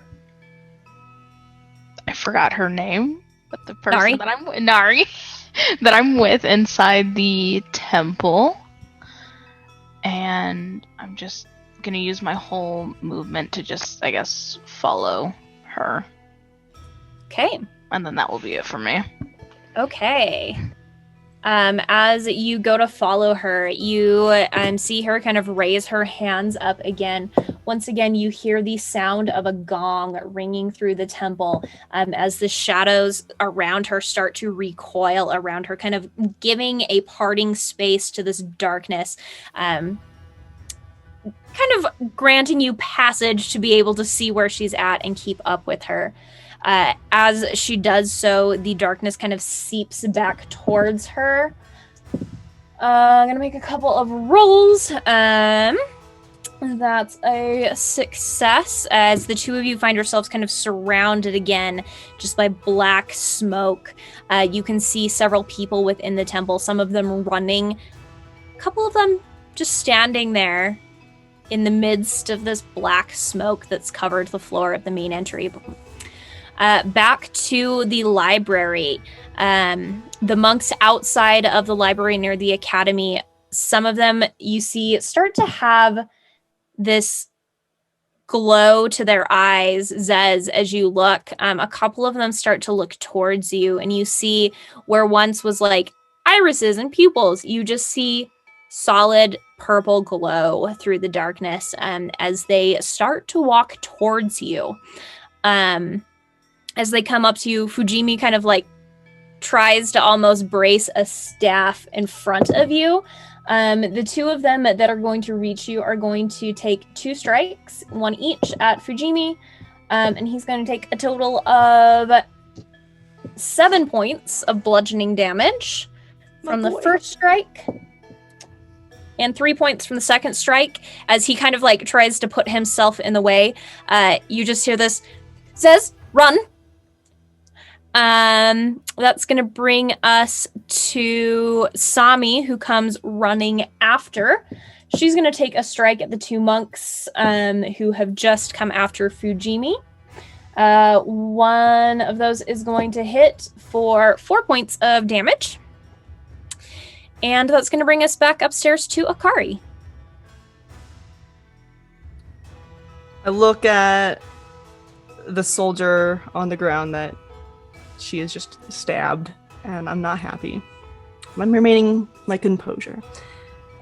I forgot her name, but the person Nari. that I'm with inside the temple, and I'm just gonna use my whole movement to just, I guess, follow her. Okay. And then that will be it for me. Okay. As you go to follow her, you see her kind of raise her hands up again. Once again, you hear the sound of a gong ringing through the temple as the shadows around her start to recoil around her, kind of giving a parting space to this darkness, kind of granting you passage to be able to see where she's at and keep up with her. As she does so, the darkness kind of seeps back towards her. I'm going to make a couple of rolls. That's a success, as the two of you find yourselves kind of surrounded again just by black smoke. You can see several people within the temple, some of them running, a couple of them just standing there in the midst of this black smoke that's covered the floor of the main entry. back to the library. The monks outside of the library near the academy, some of them you see start to have this glow to their eyes, Zez, as you look. A couple of them start to look towards you, and you see where once was like irises and pupils, you just see solid purple glow through the darkness as they start to walk towards you. As they come up to you, Fujimi kind of like tries to almost brace a staff in front of you. The two of them that are going to reach you are going to take 2 strikes, 1 each at Fujimi, and he's going to take a total of 7 points of bludgeoning damage from the first strike, and 3 points from the second strike. As he kind of like tries to put himself in the way, you just hear this, says, "Run." That's going to bring us to Sami, who comes running after. She's going to take a strike at the 2 monks who have just come after Fujimi. One of those is going to hit for 4 points of damage. And that's going to bring us back upstairs to Akari. I look at the soldier on the ground that she is just stabbed, and I'm not happy. I'm remaining my composure.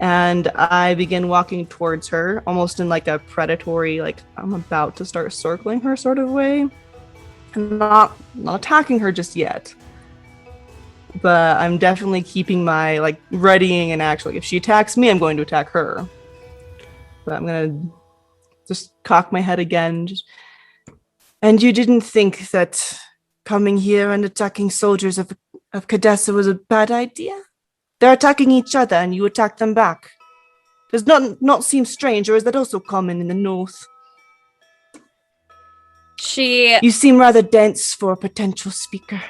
And I begin walking towards her, almost in like a predatory, like I'm about to start circling her sort of way. I'm not attacking her just yet. But I'm definitely keeping my like readying and actually, if she attacks me, I'm going to attack her. But I'm gonna just cock my head again. And you didn't think that coming here and attacking soldiers of Khadesa was a bad idea? They're attacking each other and you attack them back. Does not seem strange, or is that also common in the north? You seem rather dense for a potential speaker.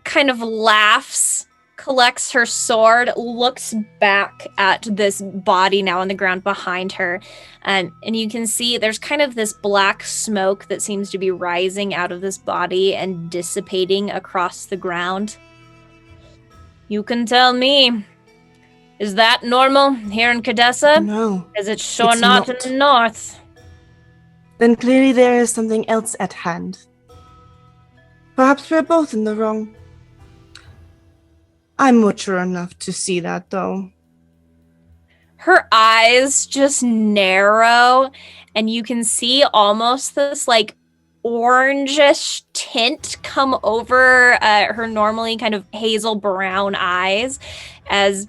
Kind of laughs, collects her sword, looks back at this body now on the ground behind her, and you can see there's kind of this black smoke that seems to be rising out of this body and dissipating across the ground. You can tell me, is that normal here in Khadesa? No. Is it sure not in the north? Then clearly there is something else at hand. Perhaps we're both in the wrong. I'm mature enough to see that, though. Her eyes just narrow, and you can see almost this, like, orangish tint come over her normally kind of hazel brown eyes, as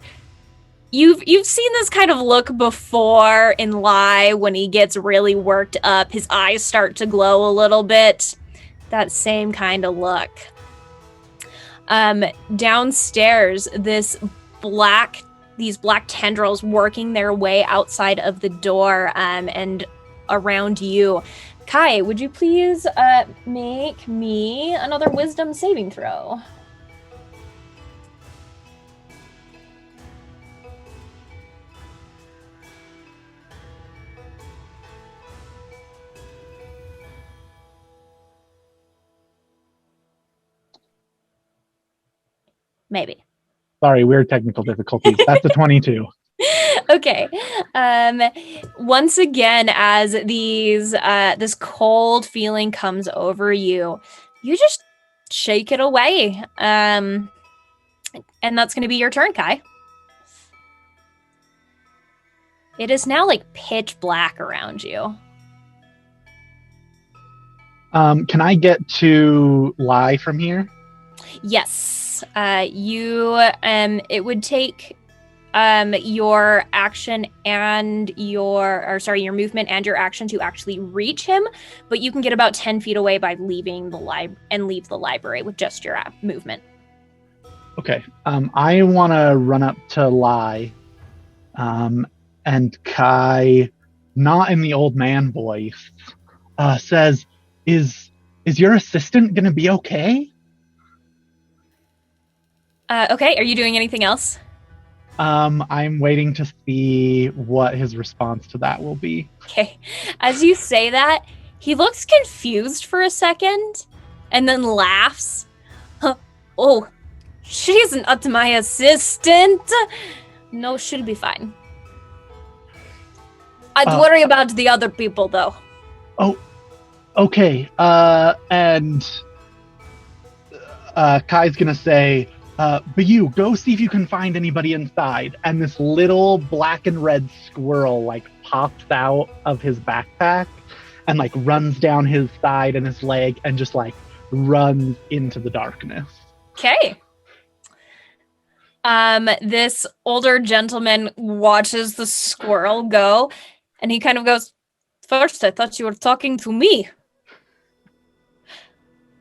you've seen this kind of look before in Lai when he gets really worked up. His eyes start to glow a little bit. That same kind of look. Downstairs, these black tendrils working their way outside of the door and around you. Kai, would you please make me another wisdom saving throw? Maybe. Sorry, weird technical difficulties. That's a 22. Okay. Once again, as this cold feeling comes over you, you just shake it away. And that's going to be your turn, Kai. It is now like pitch black around you. Can I get to Lie from here? Yes. It would take your action and your movement and your action to actually reach him, but you can get about 10 feet away by leaving the leave the library with just your movement. Okay. I want to run up to Lie, and Kai, not in the old man voice, says, "Is your assistant gonna be okay?" Okay. Are you doing anything else? I'm waiting to see what his response to that will be. Okay. As you say that, he looks confused for a second, and then laughs. Oh, she's not my assistant. No, she'll be fine. I'd worry about the other people, though. Oh, okay. And Kai's gonna say, but you, go see if you can find anybody inside. And this little black and red squirrel, like, pops out of his backpack and, like, runs down his side and his leg and just, like, runs into the darkness. Okay. This older gentleman watches the squirrel go, and he kind of goes, "First, I thought you were talking to me."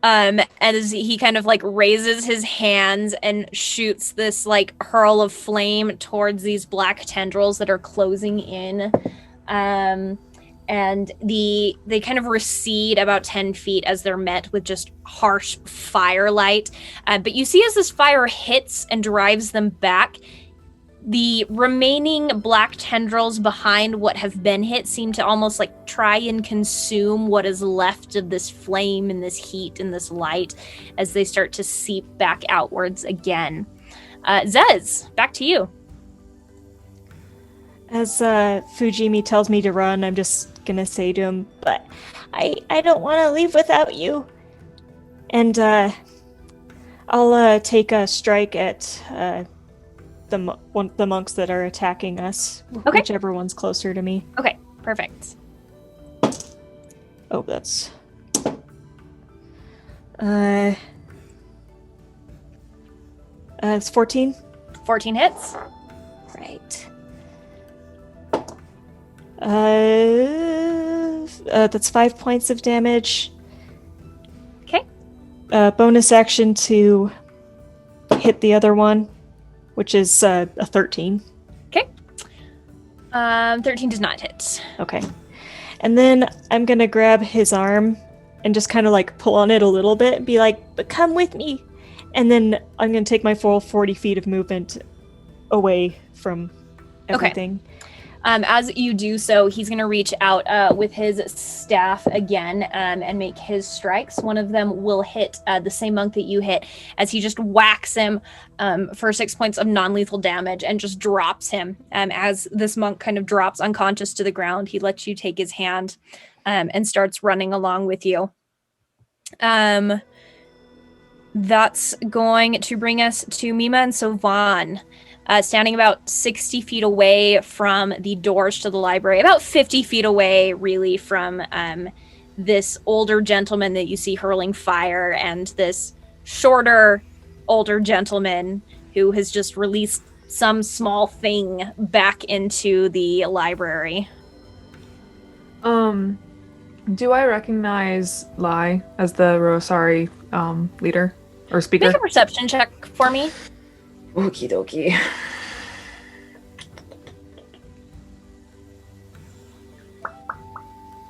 As he kind of like raises his hands and shoots this like hurl of flame towards these black tendrils that are closing in. And they kind of recede about 10 feet as they're met with just harsh firelight. But you see as this fire hits and drives them back, the remaining black tendrils behind what have been hit seem to almost like try and consume what is left of this flame and this heat and this light as they start to seep back outwards again. Zez, back to you. As Fujimi tells me to run, I'm just gonna say to him, but I don't want to leave without you. And I'll take a strike at the monks that are attacking us. Okay. Whichever one's closer to me. Okay, perfect. Oh, that's... it's 14? 14 hits. Right. That's 5 points of damage. Okay. Bonus action to hit the other one, which is a 13. Okay. 13 does not hit. Okay. And then I'm gonna grab his arm and just kind of like pull on it a little bit and be like, but come with me. And then I'm gonna take my full 40 feet of movement away from everything. Okay. As you do so, he's going to reach out with his staff again and make his strikes. One of them will hit the same monk that you hit as he just whacks him for 6 points of non-lethal damage and just drops him. As this monk kind of drops unconscious to the ground, he lets you take his hand and starts running along with you. That's going to bring us to Mima and Sovan. Standing about 60 feet away from the doors to the library, about 50 feet away, really, from this older gentleman that you see hurling fire and this shorter, older gentleman who has just released some small thing back into the library. Do I recognize Lai as the Rosari leader or speaker? Make a perception check for me. Okie dokie.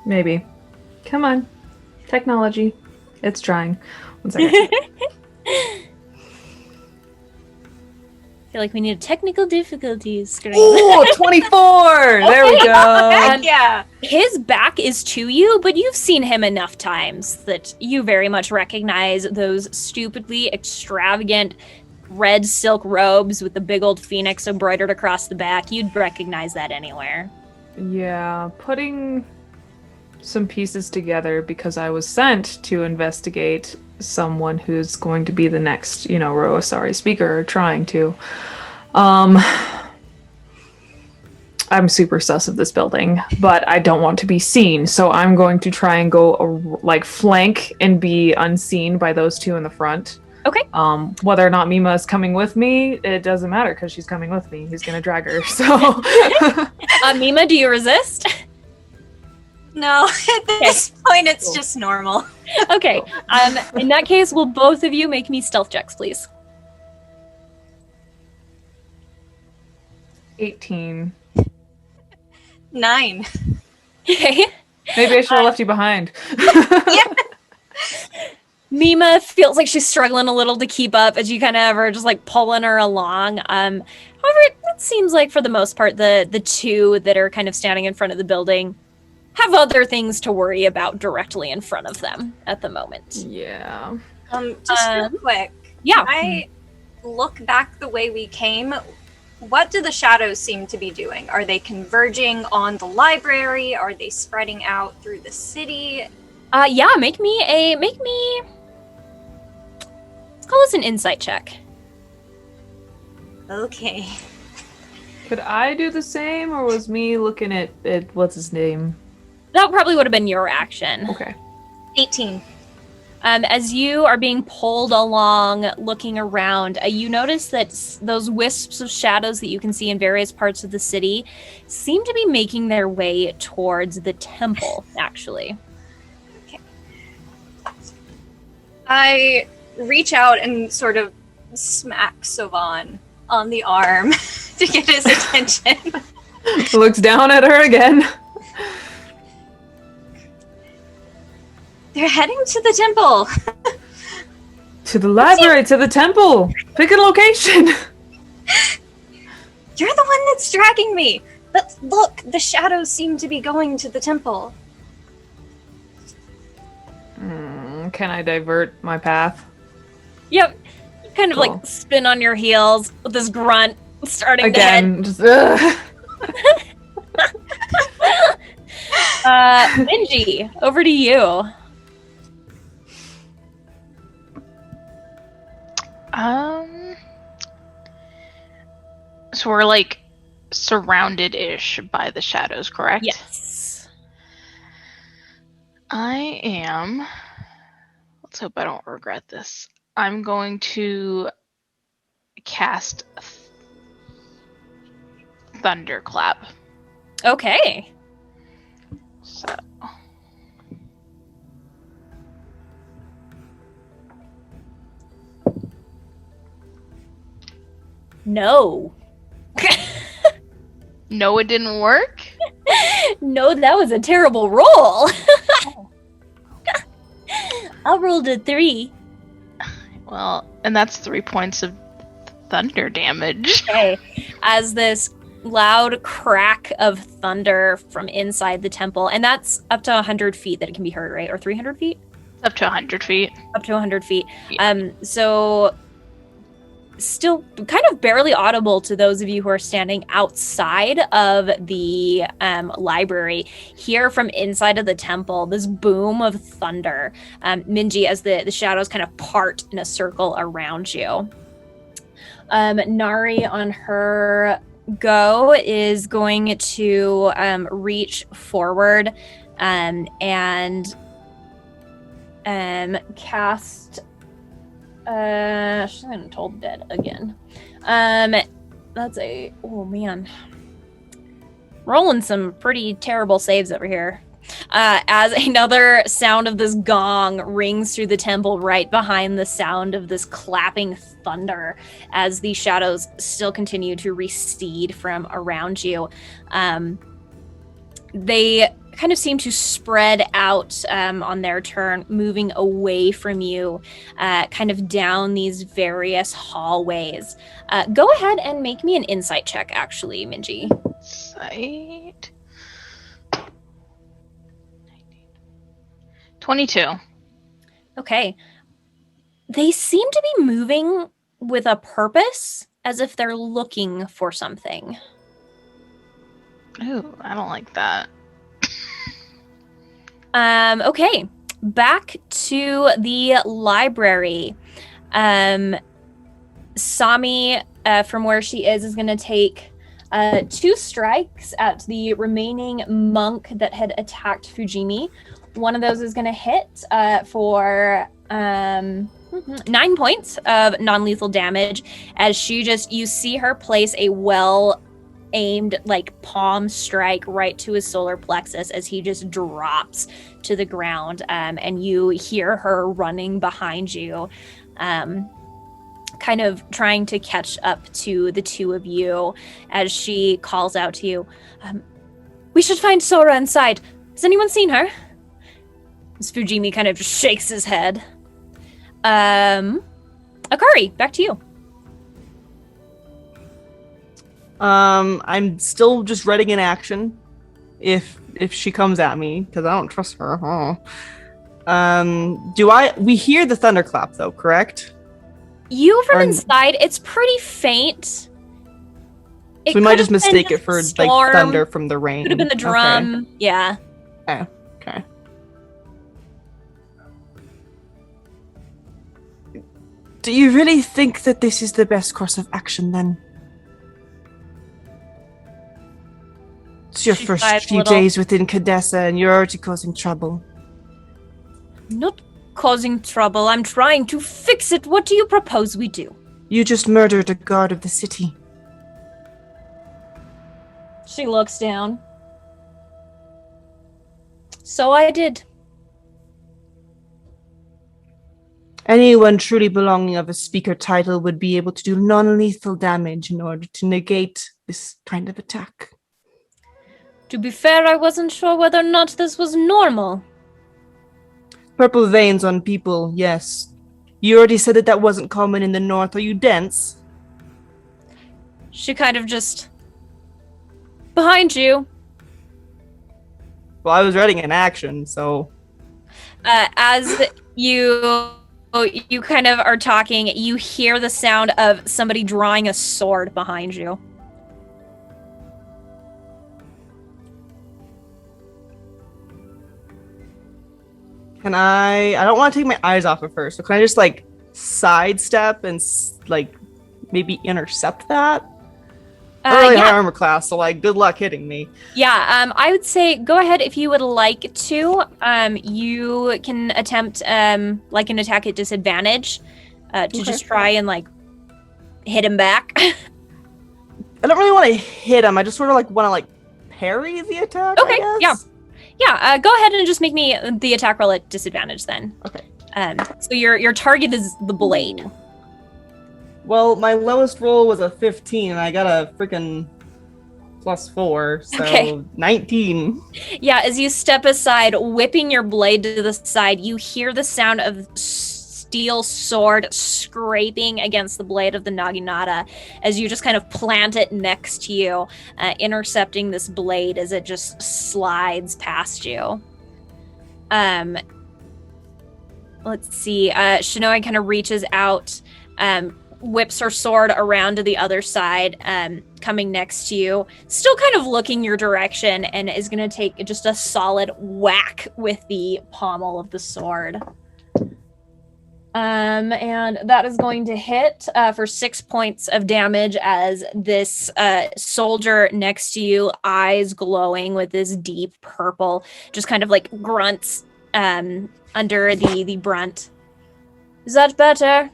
Maybe. Come on. Technology. It's trying. 1 second. I feel like we need technical difficulties. Ooh, 24! There we go. Heck yeah! His back is to you, but you've seen him enough times that you very much recognize those stupidly extravagant red silk robes with the big old phoenix embroidered across the back. You'd recognize that anywhere. Yeah, putting some pieces together because I was sent to investigate someone who's going to be the next, Roasari speaker, or trying to. I'm super sus of this building, but I don't want to be seen, so I'm going to try and go flank and be unseen by those two in the front. Okay. Whether or not Mima is coming with me, it doesn't matter because she's coming with me. He's gonna drag her. So, Mima, do you resist? No, at this point, it's just normal. Okay. In that case, will both of you make me stealth checks, please? 18. 9. Okay. Maybe I should have left you behind. Yeah. Mima feels like she's struggling a little to keep up as you kind of are just like pulling her along. However, it seems like for the most part, the two that are kind of standing in front of the building have other things to worry about directly in front of them at the moment. Yeah. Just real quick. Yeah. Can I look back the way we came? What do the shadows seem to be doing? Are they converging on the library? Are they spreading out through the city? Yeah, make me let's call this an insight check. Okay. Could I do the same, or was me looking at what's his name? That probably would have been your action. Okay. 18. As you are being pulled along, looking around, you notice that those wisps of shadows that you can see in various parts of the city seem to be making their way towards the temple, actually. Okay. I reach out and sort of smack Savan on the arm to get his attention. Looks down at her again. They're heading to the temple. To the library, to the temple. Pick a location. You're the one that's dragging me. But look, the shadows seem to be going to the temple. Can I divert my path? Yep. You kind of Cool. like spin on your heels with this grunt starting Again, just, Minji, over to you. So we're like surrounded-ish by the shadows, correct? Yes. I am. Let's hope I don't regret this. I'm going to cast Thunderclap. Okay. So. No. No, it didn't work? No, that was a terrible roll. I rolled a 3. Well, and that's 3 points of thunder damage. Okay. As this loud crack of thunder from inside the temple, and that's up to 100 feet that it can be heard, right? Or 300 feet? Up to 100 feet. Up to 100 feet. Yeah. So still kind of barely audible to those of you who are standing outside of the library. Hear from inside of the temple this boom of thunder. Minji, as the shadows kind of part in a circle around you. Nari on her go is going to reach forward and cast she's gonna told dead again. That's oh man, rolling some pretty terrible saves over here. As another sound of this gong rings through the temple right behind the sound of this clapping thunder, as the shadows still continue to recede from around you. They kind of seem to spread out on their turn, moving away from you, kind of down these various hallways. Go ahead and make me an insight check, actually, Minji. Sight. 22. Okay. They seem to be moving with a purpose, as if they're looking for something. Ooh, I don't like that. Okay, back to the library. Sami, from where she is going to take 2 strikes at the remaining monk that had attacked Fujimi. One of those is going to hit for 9 points of non-lethal damage, as you see her place a aimed like palm strike right to his solar plexus as he just drops to the ground, and you hear her running behind you, kind of trying to catch up to the two of you as she calls out to you, we should find Sora inside. Has anyone seen her? As Fujimi kind of just shakes his head. Akari, back to you. I'm still just ready in action. If if she comes at me, because I don't trust her. We hear the thunderclap though, correct? You from Or- inside, it's pretty faint. So It we might could just have been mistake it for like storm, thunder from the rain. Could have been the drum. Yeah. Okay. Do you really think that this is the best course of action then? It's your She first sighs a few little. days within Khadesa and you're already causing trouble. Not causing trouble. I'm trying to fix it. What do you propose we do? You just murdered a guard of the city. She looks down. So I did. Anyone truly belonging of a speaker title would be able to do non-lethal damage in order to negate this kind of attack. To be fair, I wasn't sure whether or not this was normal. Purple veins on people, yes. You already said that wasn't common in the north. Are you dense? She kind of just... Behind you. Well, I was writing an action, so... As you kind of are talking, you hear the sound of somebody drawing a sword behind you. Can I don't want to take my eyes off of her, so can I just, like, sidestep and, like, maybe intercept that? Early high armor class, so, like, good luck hitting me. Yeah, I would say go ahead if you would like to. You can attempt, like, an attack at disadvantage to just try and, like, hit him back. I don't really want to hit him. I just sort of, like, want to, like, parry the attack, Okay, I guess. Yeah, go ahead and just make me the attack roll at disadvantage then. Okay. So your target is the blade. Well, my lowest roll was a 15, and I got a freaking +4, so Okay. 19. Yeah, as you step aside, whipping your blade to the side, you hear the sound of steel sword scraping against the blade of the Naginata as you just kind of plant it next to you, intercepting this blade as it just slides past you. Let's see. Shinoa kind of reaches out, whips her sword around to the other side, coming next to you, still kind of looking your direction, and is going to take just a solid whack with the pommel of the sword. And that is going to hit for 6 points of damage as this soldier next to you, eyes glowing with this deep purple, just kind of like grunts under the brunt. Is that better?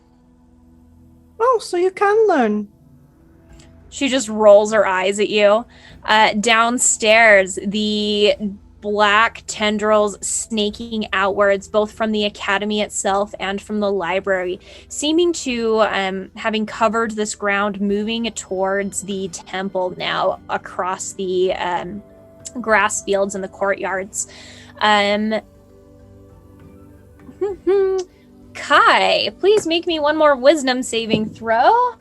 Oh, so you can learn. She just rolls her eyes at you. Downstairs, the black tendrils snaking outwards, both from the academy itself and from the library, seeming to, having covered this ground, moving towards the temple now across the grass fields and the courtyards. Kai, please make me one more wisdom saving throw.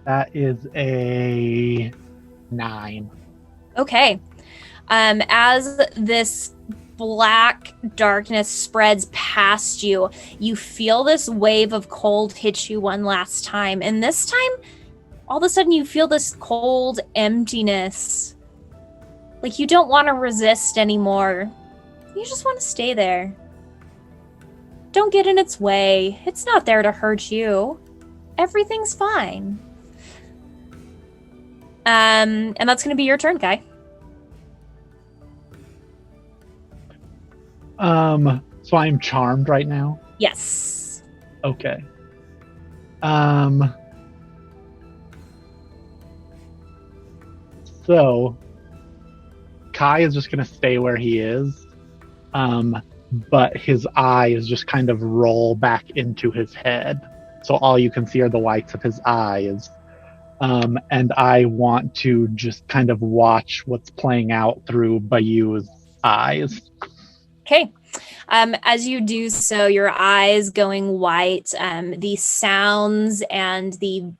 That is a 9. Okay. As this black darkness spreads past you, you feel this wave of cold hit you one last time. And this time, all of a sudden you feel this cold emptiness. Like you don't want to resist anymore. You just want to stay there. Don't get in its way. It's not there to hurt you. Everything's fine. And that's going to be your turn, Kai. So I'm charmed right now. Yes. Okay. So Kai is just gonna stay where he is. But his eyes just kind of roll back into his head. So all you can see are the whites of his eyes. And I want to just kind of watch what's playing out through Bayou's eyes. Okay. As you do so, your eyes going white, the sounds and the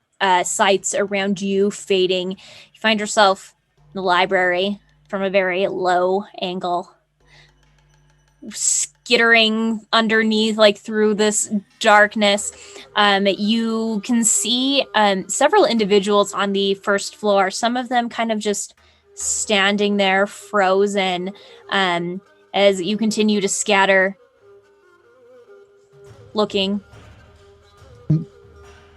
sights around you fading. You find yourself in the library from a very low angle, skittering underneath, like through this darkness. You can see several individuals on the first floor, some of them kind of just standing there frozen as you continue to scatter, looking.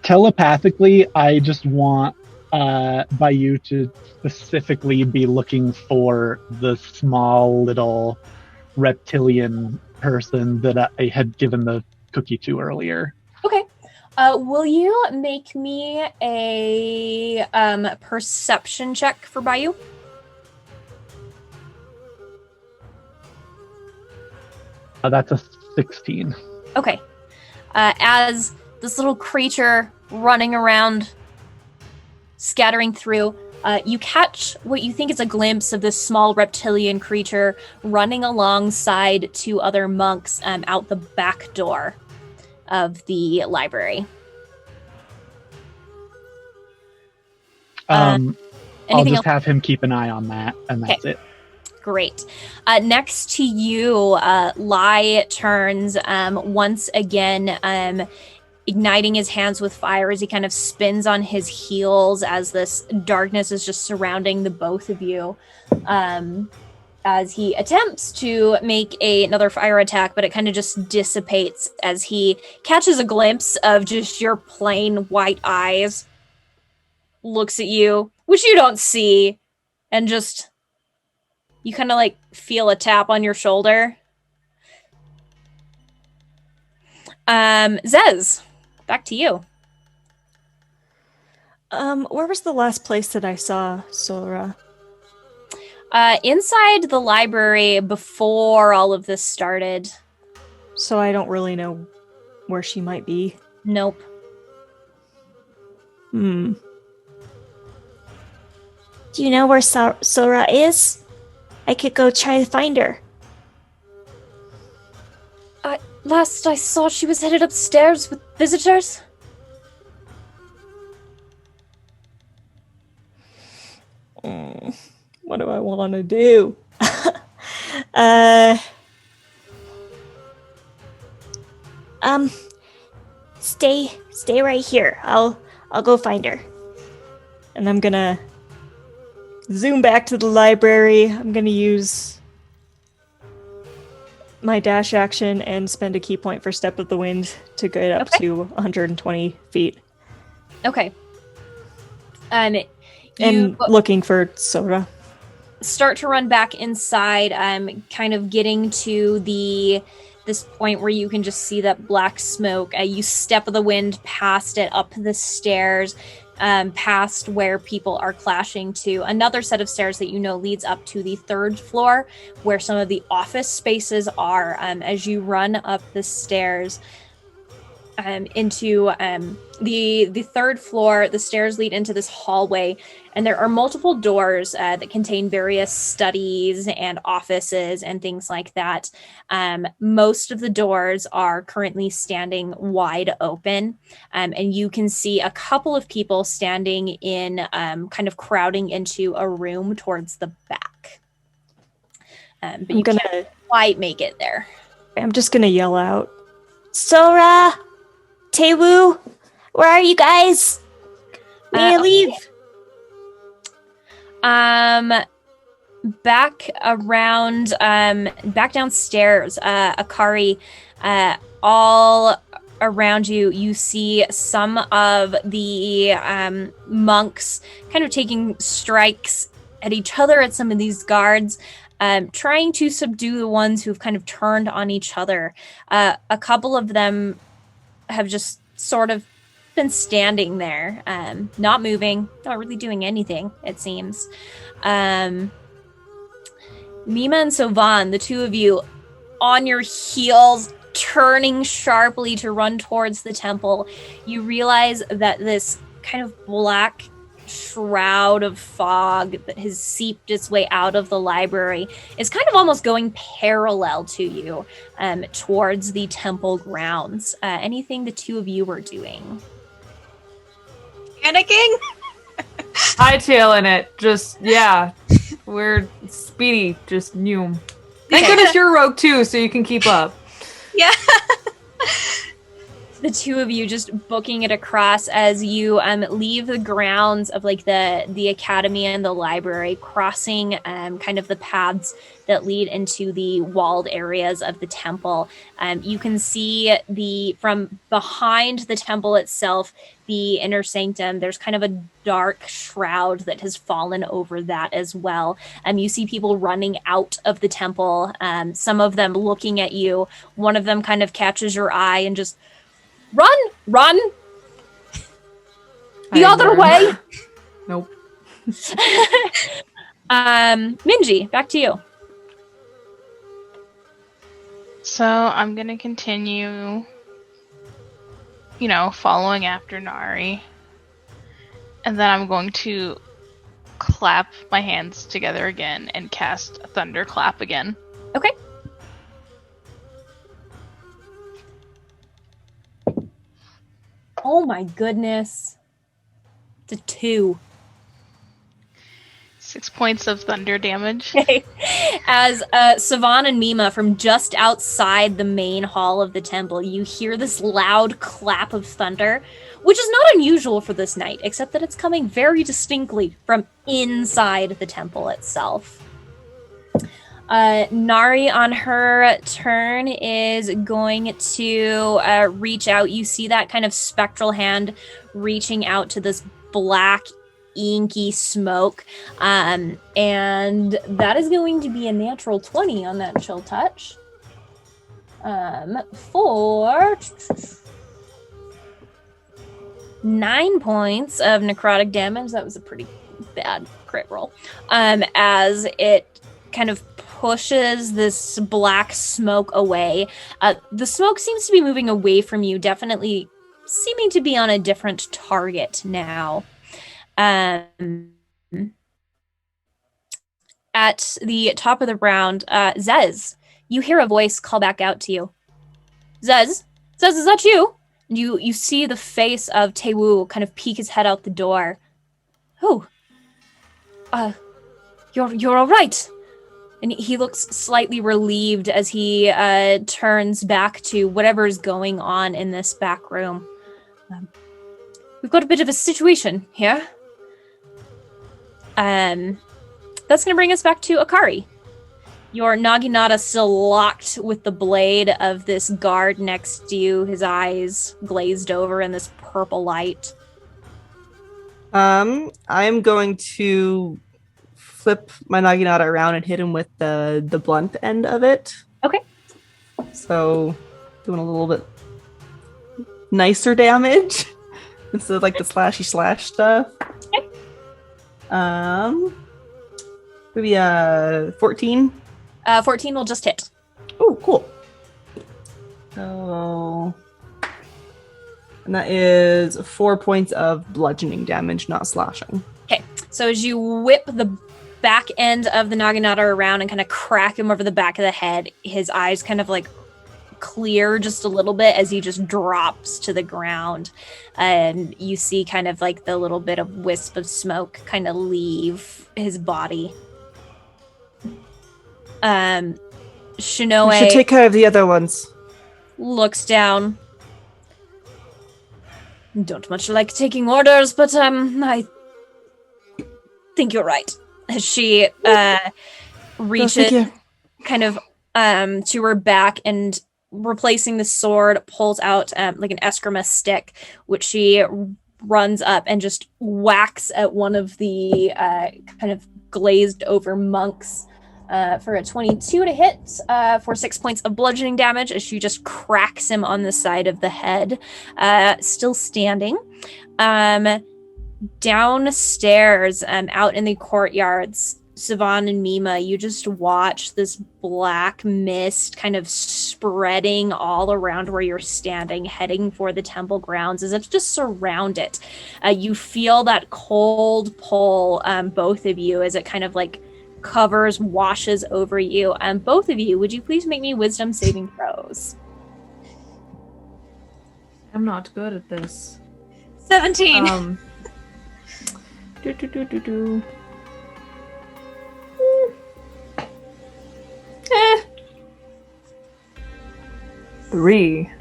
Telepathically, I just want Bayou to specifically be looking for the small little reptilian person that I had given the cookie to earlier. Okay. Will you make me a perception check for Bayou? That's a 16. Okay. As this little creature running around, scattering through, you catch what you think is a glimpse of this small reptilian creature running alongside two other monks out the back door of the library. I'll Anything just else? have him keep an eye on that, and that's it. Great. Next to you, Lai turns once again, igniting his hands with fire as he kind of spins on his heels as this darkness is just surrounding the both of you. As he attempts to make another fire attack, but it kind of just dissipates as he catches a glimpse of just your plain white eyes, looks at you, which you don't see, and just... You kind of like feel a tap on your shoulder. Zez, back to you. Where was the last place that I saw Sora? Inside the library before all of this started. So I don't really know where she might be. Nope. Do you know where Sora is? I could go try to find her. Last I saw, she was headed upstairs with visitors. What do I want to do? Stay right here. I'll go find her. And I'm gonna zoom back to the library. I'm gonna use my dash action and spend a key point for Step of the Wind to get up to 120 feet. Okay. And looking for Sora. Start to run back inside, kind of getting to this point where you can just see that black smoke. You Step of the Wind past it, up the stairs, past where people are clashing to another set of stairs that you know leads up to the third floor where some of the office spaces are. As you run up the stairs into the third floor, the stairs lead into this hallway, and there are multiple doors that contain various studies and offices and things like that. Most of the doors are currently standing wide open, and you can see a couple of people standing in kind of crowding into a room towards the back. But you can't quite make it there. I'm just gonna yell out, Sora! Tewu! Where are you guys? May I leave? Back around, back downstairs, Akari, all around you, you see some of the monks kind of taking strikes at each other, at some of these guards, trying to subdue the ones who've kind of turned on each other. A couple of them have just sort of been standing there, not moving, not really doing anything, it seems. Mima and Sovan, the two of you on your heels, turning sharply to run towards the temple, you realize that this kind of black shroud of fog that has seeped its way out of the library is kind of almost going parallel to you towards the temple grounds. Anything the two of you were doing? Panicking? Hightailing it. Just, yeah. We're speedy. Just new. Thank goodness you're rogue too, so you can keep up. Yeah. The two of you just booking it across as you leave the grounds of like the academy and the library, crossing kind of the paths that lead into the walled areas of the temple. You can see from behind the temple itself, the inner sanctum, there's kind of a dark shroud that has fallen over that as well. You see people running out of the temple, some of them looking at you. One of them kind of catches your eye and just, run the other way. Nope. Minji, back to you. So I'm gonna continue, following after Nari. And then I'm going to clap my hands together again and cast Thunderclap again. Okay. Oh my goodness. It's a 2. 6 points of thunder damage. As Savan and Mima, from just outside the main hall of the temple, you hear this loud clap of thunder, which is not unusual for this night, except that it's coming very distinctly from inside the temple itself. Nari, on her turn, is going to reach out. You see that kind of spectral hand reaching out to this black, inky smoke. And that is going to be a natural 20 on that chill touch. For 9 points of necrotic damage. That was a pretty bad crit roll. As it kind of pushes this black smoke away. The smoke seems to be moving away from you, definitely seeming to be on a different target now. At the top of the round, Zez, you hear a voice call back out to you. Zez, is that you? And you see the face of Taewoo kind of peek his head out the door. Oh, you're all right. And he looks slightly relieved as he turns back to whatever's going on in this back room. We've got a bit of a situation here. That's going to bring us back to Akari. Your Naginata still locked with the blade of this guard next to you, his eyes glazed over in this purple light. I'm going to flip my Naginata around and hit him with the blunt end of it. Okay. So, doing a little bit nicer damage instead of like the slashy slash stuff. Okay. Maybe 14. 14 will just hit. Oh, cool. So, and that is 4 points of bludgeoning damage, not slashing. Okay. So as you whip the back end of the Naginata around and kind of crack him over the back of the head, his eyes kind of like clear just a little bit as he just drops to the ground. And you see kind of like the little bit of wisp of smoke kind of leave his body. Shinoe We should take care of the other ones. looks down. Don't much like taking orders, but I think you're right. She reaches kind of to her back and, replacing the sword, pulls out like an eskrima stick, which she runs up and just whacks at one of the kind of glazed over monks for a 22 to hit for 6 points of bludgeoning damage as she just cracks him on the side of the head. Still standing. Downstairs, out in the courtyards, Savan and Mima, you just watch this black mist kind of spreading all around where you're standing, heading for the temple grounds, as if to surround it. You feel that cold pull, both of you, as it kind of like covers, washes over you. Both of you, would you please make me wisdom saving throws? I'm not good at this. 17. Do. 3.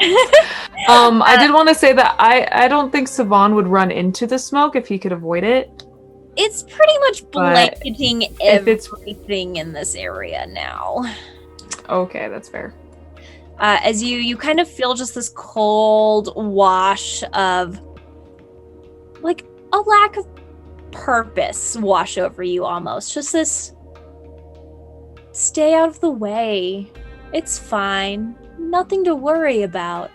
I did want to say that I don't think Savan would run into the smoke if he could avoid it. It's pretty much But blanketing if it's- everything in this area now. Okay, that's fair. As you kind of feel just this cold wash of like a lack of purpose wash over you almost. Just this stay out of the way. It's fine. Nothing to worry about.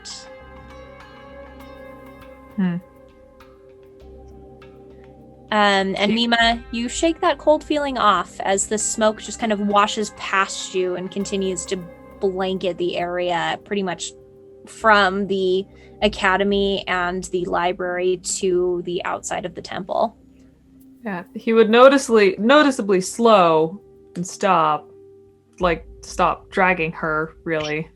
And Mima, you shake that cold feeling off as the smoke just kind of washes past you and continues to blanket the area pretty much from the academy and the library to the outside of the temple. Yeah, he would noticeably slow and stop dragging her, really.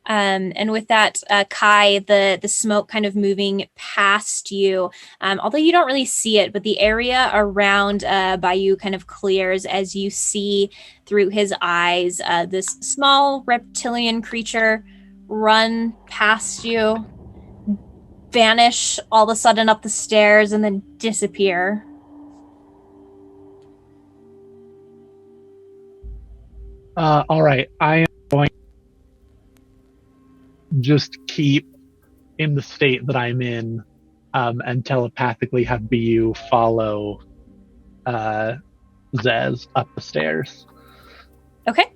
And with that, Kai, the smoke kind of moving past you, although you don't really see it, but the area around by you kind of clears as you see through his eyes this small reptilian creature run past you, vanish all of a sudden up the stairs, and then disappear. All right, I am going to just keep in the state that I'm in, and telepathically have BU follow Zez up the stairs. Okay.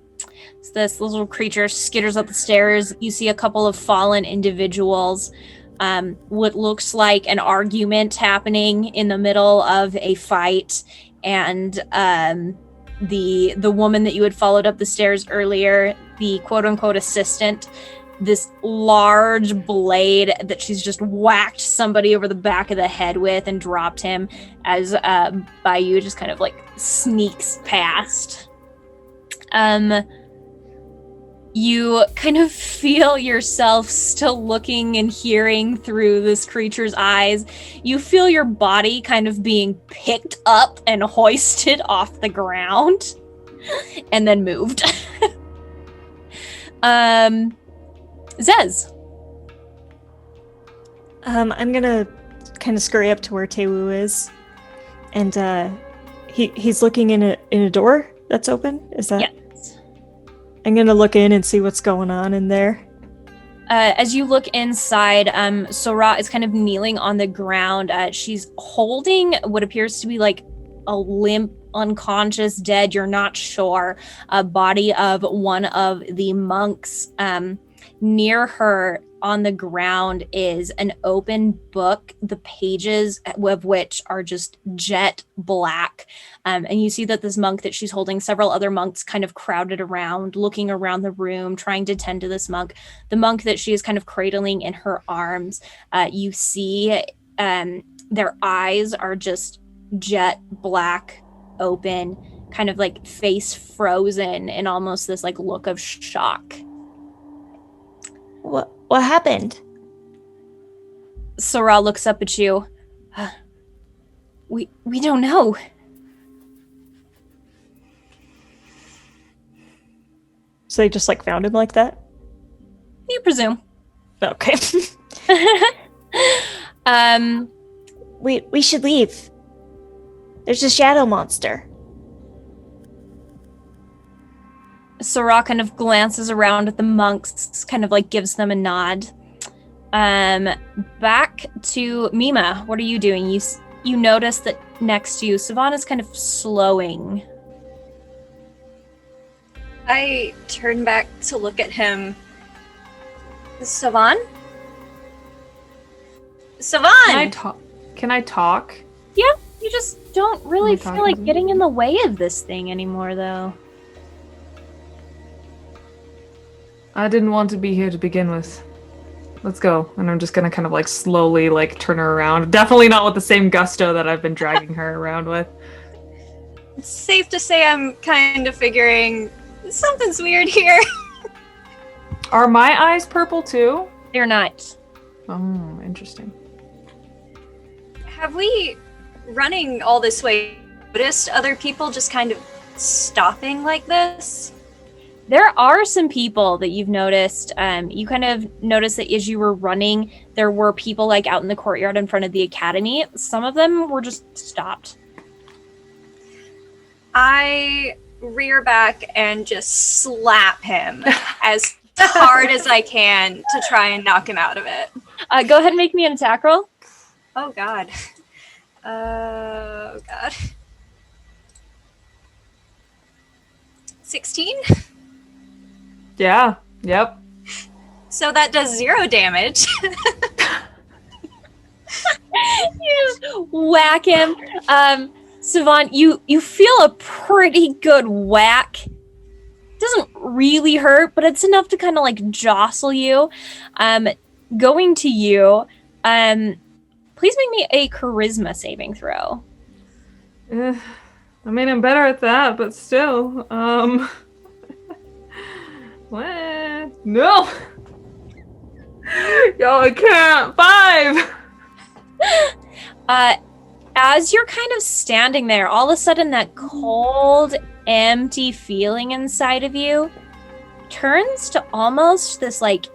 So this little creature skitters up the stairs. You see a couple of fallen individuals. What looks like an argument happening in the middle of a fight, and the woman that you had followed up the stairs earlier, the quote-unquote assistant, this large blade that she's just whacked somebody over the back of the head with and dropped him as Bayou just kind of like sneaks past. You kind of feel yourself still looking and hearing through this creature's eyes. You feel your body kind of being picked up and hoisted off the ground and then moved. Zez. I'm gonna kind of scurry up to where Tewu is, and he's looking in a door that's open. Is that? Yes. I'm gonna look in and see what's going on in there. As you look inside, Sora is kind of kneeling on the ground. She's holding what appears to be like a limp, unconscious, dead, you're not sure, a body of one of the monks. Near her on the ground is an open book, the pages of which are just jet black. And you see that this monk that she's holding, several other monks kind of crowded around, looking around the room, trying to tend to this monk. The monk that she is kind of cradling in her arms, you see their eyes are just jet black, open, kind of like face frozen in almost this like look of shock. What happened? Sora looks up at you. We don't know. So they just like found him like that? You presume. Okay. We should leave. There's a shadow monster. Sora kind of glances around at the monks, kind of like gives them a nod. Back to Mima. What are you doing? You notice that next to you, Savannah's kind of slowing. I turn back to look at him. Savan? Savan! Can I talk? Yeah, you just don't really Am I feel like talking? getting in the way of this thing anymore, though. I didn't want to be here to begin with. Let's go. And I'm just gonna kind of like slowly like turn her around. Definitely not with the same gusto that I've been dragging her around with. It's safe to say I'm kind of figuring something's weird here. Are my eyes purple too? They're not. Oh, interesting. Have we, running all this way, noticed other people just kind of stopping like this? There are some people that you've noticed. You kind of noticed that as you were running, there were people like out in the courtyard in front of the academy. Some of them were just stopped. I rear back and just slap him as hard as I can to try and knock him out of it. Go ahead and make me an attack roll. Oh god. Oh god. 16? Yeah. Yep. So that does 0 damage. You just whack him. Savant, you feel a pretty good whack. Doesn't really hurt, but it's enough to kind of like jostle you. Going to you, please make me a charisma saving throw. I mean, I'm better at that, but still. What? No! Yo, I can't! 5! As you're kind of standing there, all of a sudden that cold, empty feeling inside of you turns to almost this like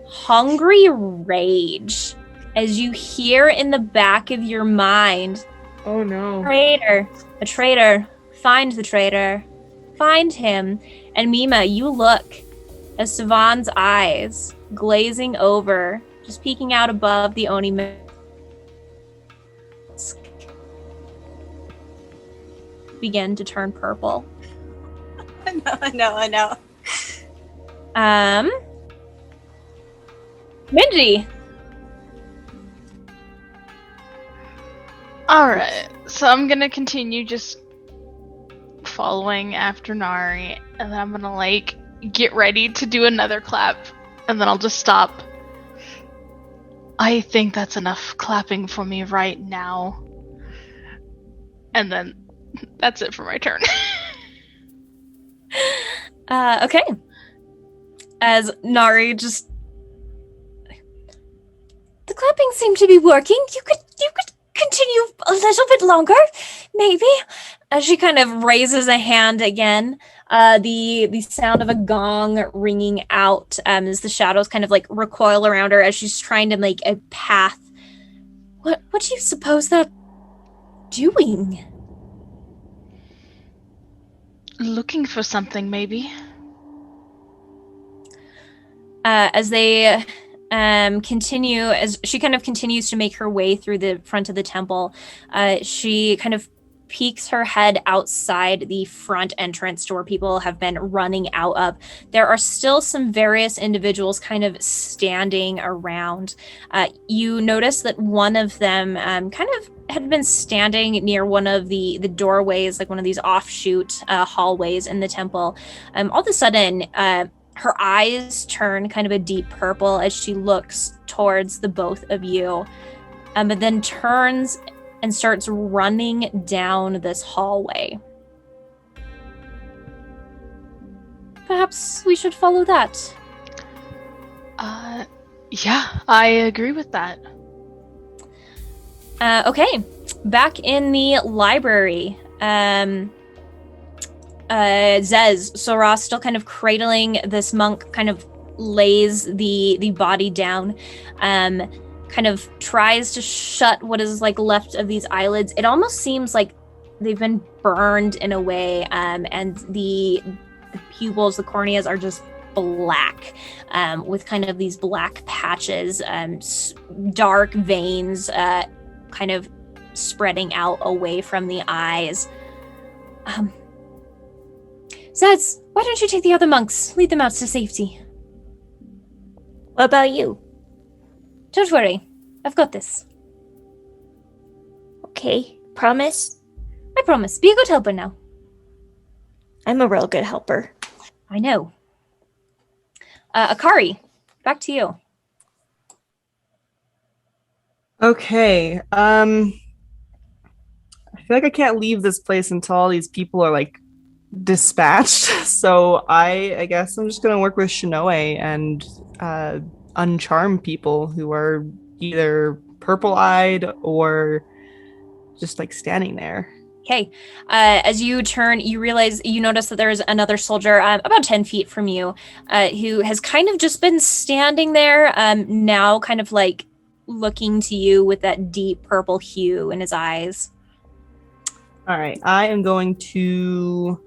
hungry rage as you hear in the back of your mind, Oh no. a traitor, find the traitor, find him. And Mima, you look as Savan's eyes glazing over, just peeking out above the Oni mask, begin to turn purple. I know. Minji. Alright, so I'm gonna continue just following after Nari, and then I'm gonna like get ready to do another clap, and then I'll just stop. I think that's enough clapping for me right now. And then that's it for my turn. Okay. As Nari just... The clapping seemed to be working. You could continue a little bit longer, maybe. As she kind of raises a hand again, the sound of a gong ringing out as the shadows kind of like recoil around her as she's trying to make a path. What do you suppose they're doing? Looking for something, maybe. As they continue, as she kind of continues to make her way through the front of the temple, she kind of peeks her head outside the front entrance door people have been running out of. There are still some various individuals kind of standing around. You notice that one of them kind of had been standing near one of the doorways, like one of these offshoot hallways in the temple. All of a sudden, her eyes turn kind of a deep purple as she looks towards the both of you, but then turns and starts running down this hallway. Perhaps we should follow that. Yeah, I agree with that. Okay, back in the library. Zez, Sora still kind of cradling this monk, kind of lays the body down, kind of tries to shut what is like left of these eyelids. It almost seems like they've been burned in a way, and the pupils, the corneas are just black, with kind of these black patches, dark veins, kind of spreading out away from the eyes. Zez, why don't you take the other monks, lead them out to safety? What about you? Don't worry, I've got this. Okay, promise? I promise, be a good helper now. I'm a real good helper. I know. Akari, back to you. Okay. I feel like I can't leave this place until all these people are like dispatched. So I guess I'm just gonna work with Shinoe and uncharm people who are either purple-eyed or just like standing there. Okay. As you turn, you notice that there's another soldier about 10 feet from you who has kind of just been standing there, now kind of like looking to you with that deep purple hue in his eyes. All right, I am going to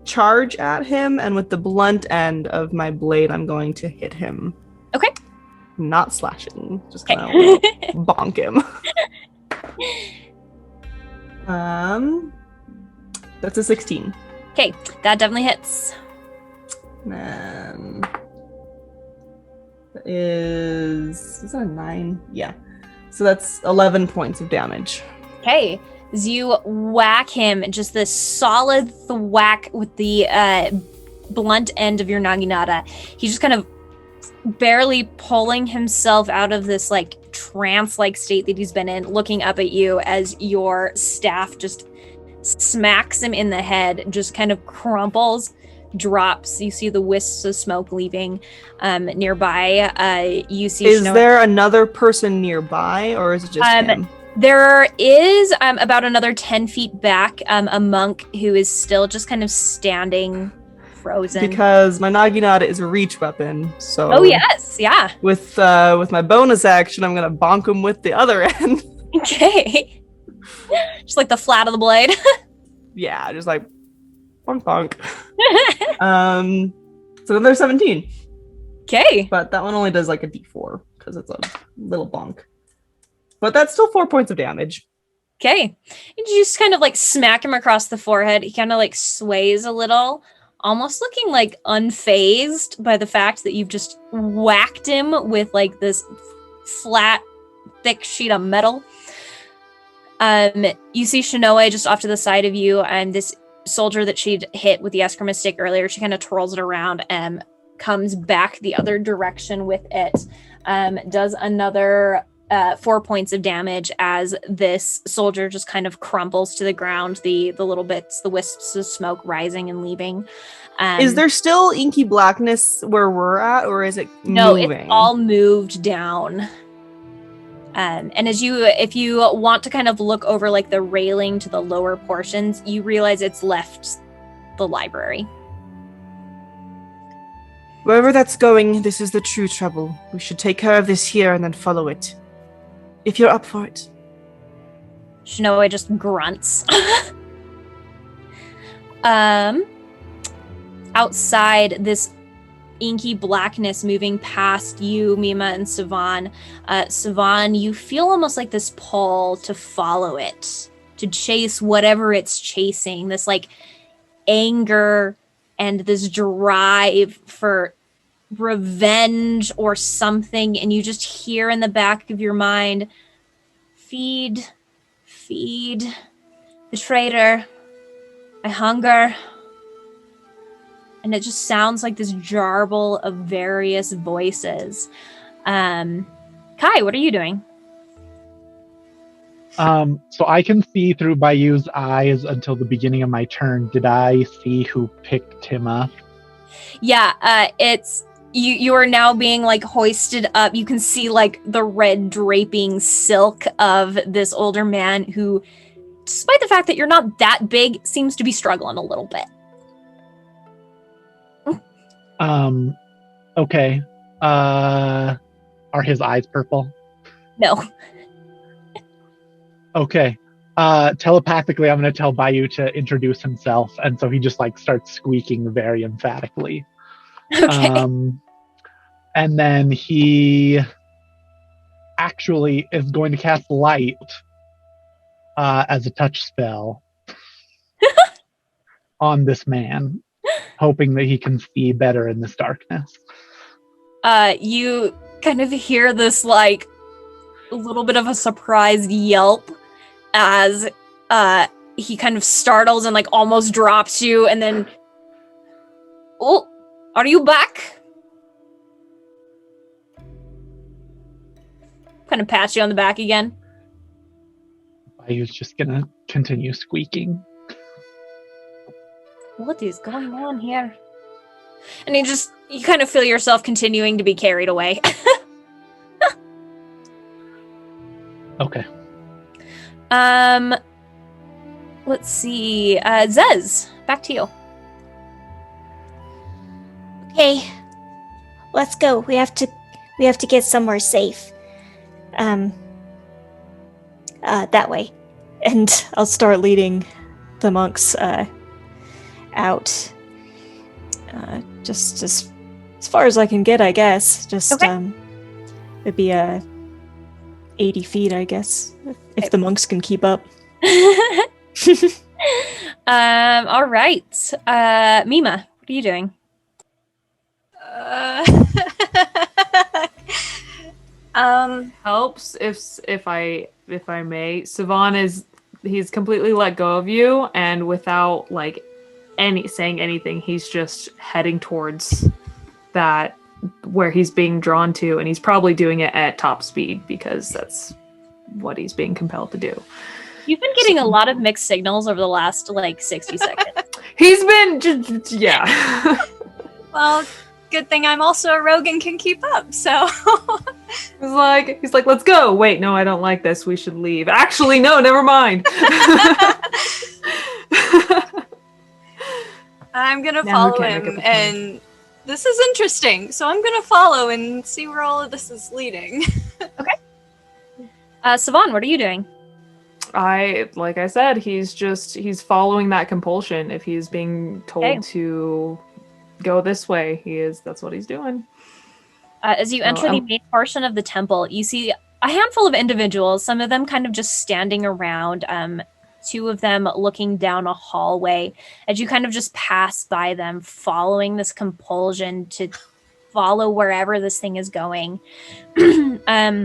charge at him, and with the blunt end of my blade, I'm going to hit him. Okay. Not slashing, just kind of bonk him. That's a 16. Okay, that definitely hits. And that is that a 9? Yeah. So that's 11 points of damage. Okay, as you whack him, just this solid thwack with the blunt end of your naginata, he's just kind of barely pulling himself out of this like trance-like state that he's been in, looking up at you as your staff just smacks him in the head, just kind of crumples, drops. You see the wisps of smoke leaving nearby. You see Is there another person nearby, or is it just him? There is about another 10 feet back a monk who is still just kind of standing frozen. Because my naginata is a reach weapon, so oh yes, yeah. With my bonus action, I'm gonna bonk him with the other end. Okay. Just like the flat of the blade. Yeah, just like bonk bonk. So then there's 17. Okay. But that one only does like a d4 because it's a little bonk. But that's still 4 points of damage. Okay. You just kind of like smack him across the forehead. He kind of like sways a little, almost looking like unfazed by the fact that you've just whacked him with like this flat, thick sheet of metal. You see Shinoe just off to the side of you, and this soldier that she'd hit with the eskrima stick earlier, she kind of twirls it around and comes back the other direction with it. Does another 4 points of damage as this soldier just kind of crumbles to the ground, the little bits, the wisps of smoke rising and leaving. Is there still inky blackness where we're at, or is it no, moving? It's all moved down. And if you want to kind of look over like the railing to the lower portions, you realize it's left the library. Wherever that's going, this is the true trouble. We should take care of this here and then follow it. If you're up for it. Shinoe just grunts. Outside, this inky blackness moving past you, Mima and Savan. Savan, you feel almost like this pull to follow it, to chase whatever it's chasing. This like anger and this drive for revenge or something, and you just hear in the back of your mind, feed the traitor, I hunger. And it just sounds like this jarble of various voices. Kai, what are you doing? So I can see through Bayou's eyes until the beginning of my turn. Did I see who picked him up? Yeah, it's you are now being like hoisted up. You can see like the red draping silk of this older man who, despite the fact that you're not that big, seems to be struggling a little bit. Okay. Are his eyes purple? No. Okay. Telepathically, I'm going to tell Bayou to introduce himself, and so he just like starts squeaking very emphatically. Okay. And then he actually is going to cast light as a touch spell on this man, hoping that he can see better in this darkness. You kind of hear this like a little bit of a surprised yelp as he kind of startles and like almost drops you, and then Are you back? Kind of pat you on the back again. Bayou's just gonna continue squeaking. What is going on here? And you kind of feel yourself continuing to be carried away. Okay. Let's see. Zez, back to you. Okay, let's go. We have to get somewhere safe. That way. And I'll start leading the monks out. Just as far as I can get, I guess. Just Okay. it'd be 80 feet, I guess, if the monks can keep up. All right. Mima, what are you doing? Helps if I may. Savan he's completely let go of you, and without like saying anything, he's just heading towards that where he's being drawn to, and he's probably doing it at top speed because that's what he's being compelled to do. You've been getting a lot of mixed signals over the last 60 seconds. He's been yeah. Well, good thing I'm also a rogue and can keep up, so... He's like, let's go. Wait, no, I don't like this. We should leave. Actually, no, never mind. I'm gonna Now we follow can't make him, up a plan. and this is interesting, so I'm gonna follow and see where all of this is leading. Savan, what are you doing? Like I said, he's following that compulsion. If he's being told Okay. to go this way, that's what he's doing. As you enter the main portion of the temple, you see a handful of individuals, some of them kind of just standing around, two of them looking down a hallway. As you kind of just pass by them, following this compulsion to follow wherever this thing is going. Minji,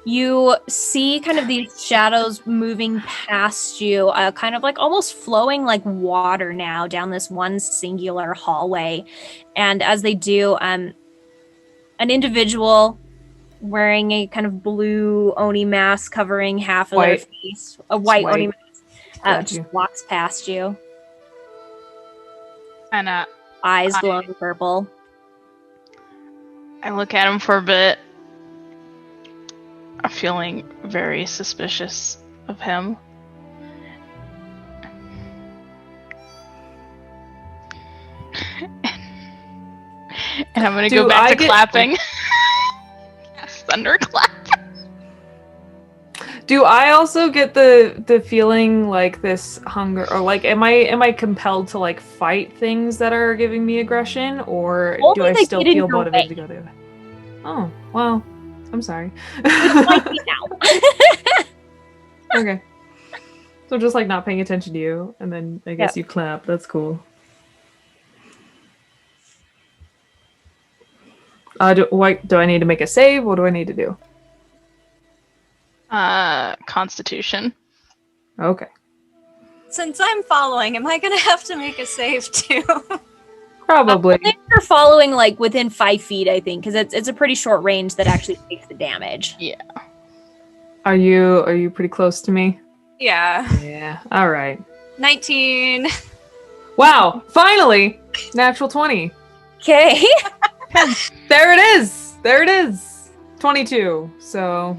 you see kind of these shadows moving past you, kind of like almost flowing like water now down this one singular hallway. And as they do, an individual wearing a kind of blue Oni mask covering half of their White. face, a white White. Oni mask, Got you. just walks past you, And eyes glowing purple. I look at him for a bit. I'm feeling very suspicious of him. And I'm gonna Do go back I to get- clapping. Yes, thunderclap. Do I also get the feeling like this hunger, or like am I compelled to like fight things that are giving me aggression, or Only do I they still get in feel your motivated way. to go the other way? Oh, well, I'm sorry. Like me now. Okay. So just like not paying attention to you, and then I guess Yep. you clap. That's cool. Do I need to make a save? What do I need to do? Constitution. Okay. Since I'm following, am I gonna have to make a save too? Probably. I think you're following like within 5 feet, I think, because it's a pretty short range that actually takes the damage. Yeah. Are you pretty close to me? Yeah. Yeah. All right. 19. Wow! Finally, natural 20. Okay. There it is. There it is. 22. So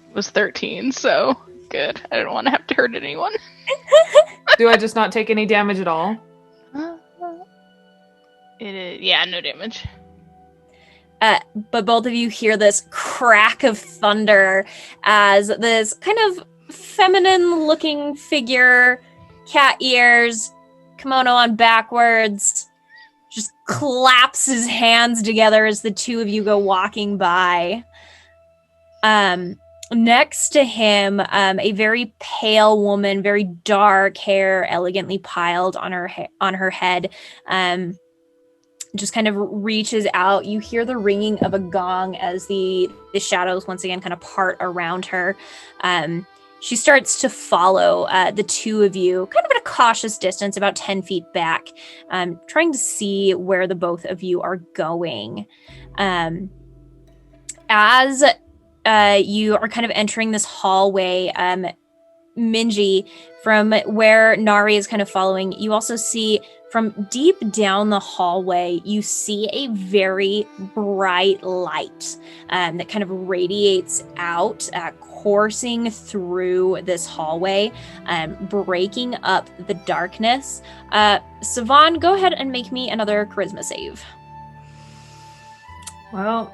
It was 13, so good. I didn't want to have to hurt anyone. do I just not take any damage at all? It is, yeah, no damage. But both of you hear this crack of thunder as this kind of feminine-looking figure, cat ears, kimono on backwards, just claps his hands together as the two of you go walking by. Next to him, a very pale woman, very dark hair, elegantly piled on her head, just kind of reaches out. You hear the ringing of a gong as the shadows once again kind of part around her. she starts to follow the two of you, kind of at a cautious distance, about 10 feet back, trying to see where the both of you are going. As you are kind of entering this hallway, Minji, from where Nari is kind of following, you also see from deep down the hallway, you see a very bright light that kind of radiates out, coursing through this hallway, breaking up the darkness. Savan, go ahead and make me another charisma save. Well,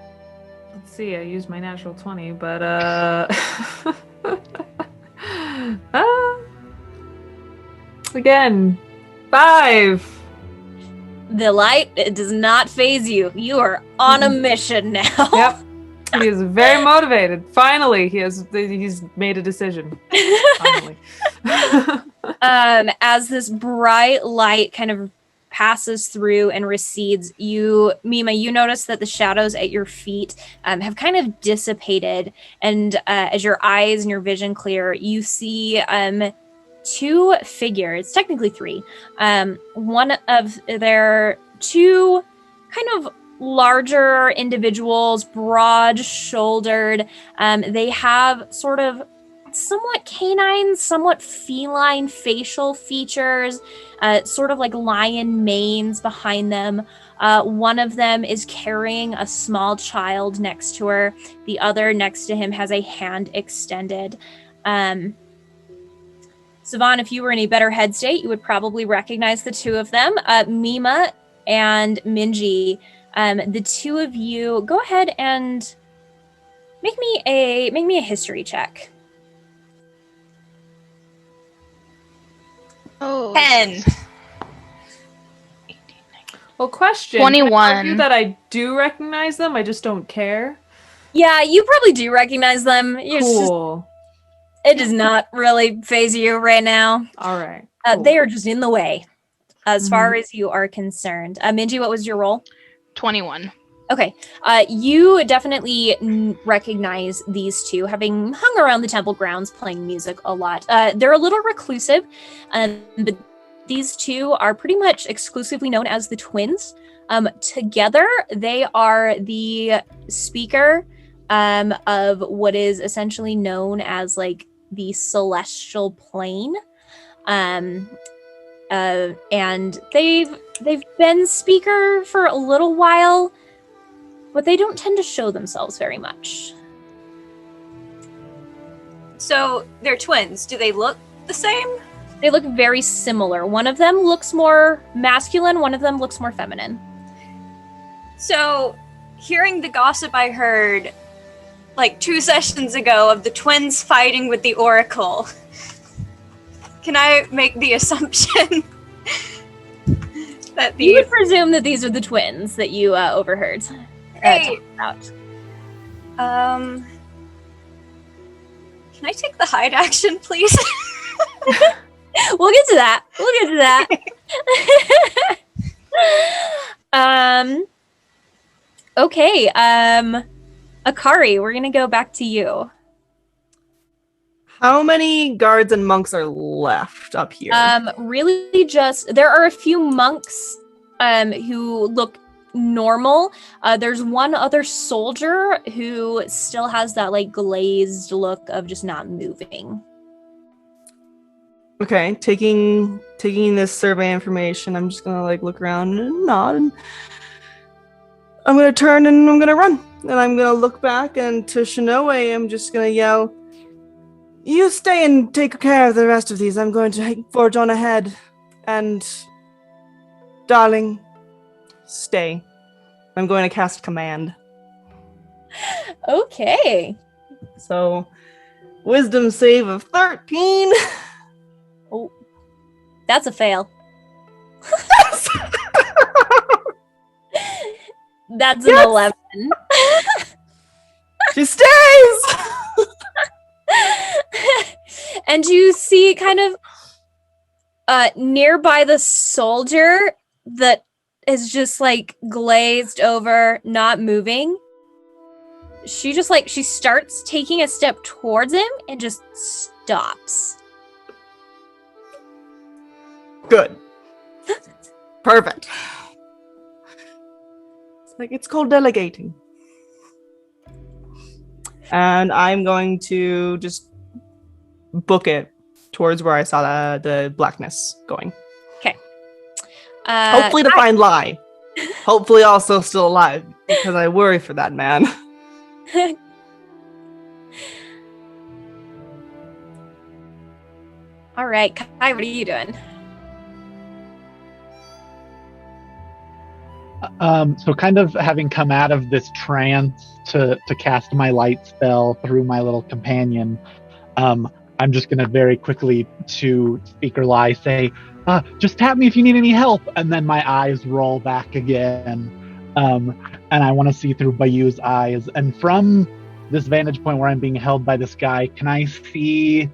let's see. I used my natural 20, but again, 5. The light, it does not phase you. You are on a mission now. Yep. He is very motivated. Finally, he's made a decision. Finally. As this bright light kind of passes through and recedes, Mima, you notice that the shadows at your feet have kind of dissipated, and as your eyes and your vision clear, you see 2 figures, technically 3. One of their 2 kind of larger individuals, broad-shouldered. They have sort of somewhat canine, somewhat feline facial features, sort of like lion manes behind them. One of them is carrying a small child next to her. The other next to him has a hand extended. Savan, if you were in a better head state, you would probably recognize the 2 of them. Mima and Minji, the 2 of you, go ahead and make me a history check. Oh, 10. Well, question. 21. Can I argue that I do recognize them, I just don't care. Yeah, you probably do recognize them. Cool. It does not really phase you right now. All right. Cool. They are just in the way, as far as you are concerned. Minji, what was your roll? 21. Okay, you definitely recognize these 2, having hung around the temple grounds playing music a lot. They're a little reclusive, but these 2 are pretty much exclusively known as the twins. Together, they are the speaker of what is essentially known as like the celestial plane. And they've been speaker for a little while, but they don't tend to show themselves very much. So they're twins. Do they look the same? They look very similar. One of them looks more masculine, one of them looks more feminine. So, hearing the gossip I heard like 2 sessions ago of the twins fighting with the Oracle, can I make the assumption that You would presume that these are the twins that you overheard. Hey. About. Can I take the hide action, please? We'll get to that. Okay. Akari, we're gonna go back to you. How many guards and monks are left up here? Really just, there are a few monks who look normal. There's one other soldier who still has that like glazed look of just not moving. Okay, taking this survey information, I'm just gonna like look around and nod, and I'm gonna turn and I'm gonna run, and I'm gonna look back, and to Shinoe, I'm just gonna yell, "You stay and take care of the rest of these. I'm going to forge on ahead, and darling, stay. I'm going to cast command." Okay. So, wisdom save of 13. Oh, that's a fail. That's an 11. She stays! And you see kind of nearby the soldier that is just like glazed over, not moving. she just like, she starts taking a step towards him and just stops. Good. Perfect. It's called delegating. And I'm going to just book it towards where I saw the blackness going. Okay. Hopefully to find Lai. Hopefully also still alive, because I worry for that man. All right, Kai, what are you doing? So kind of having come out of this trance to cast my light spell through my little companion, I'm just going to very quickly to Speaker Lai say, just tap me if you need any help. And then my eyes roll back again. And I want to see through Bayou's eyes. And from this vantage point where I'm being held by this guy, can I see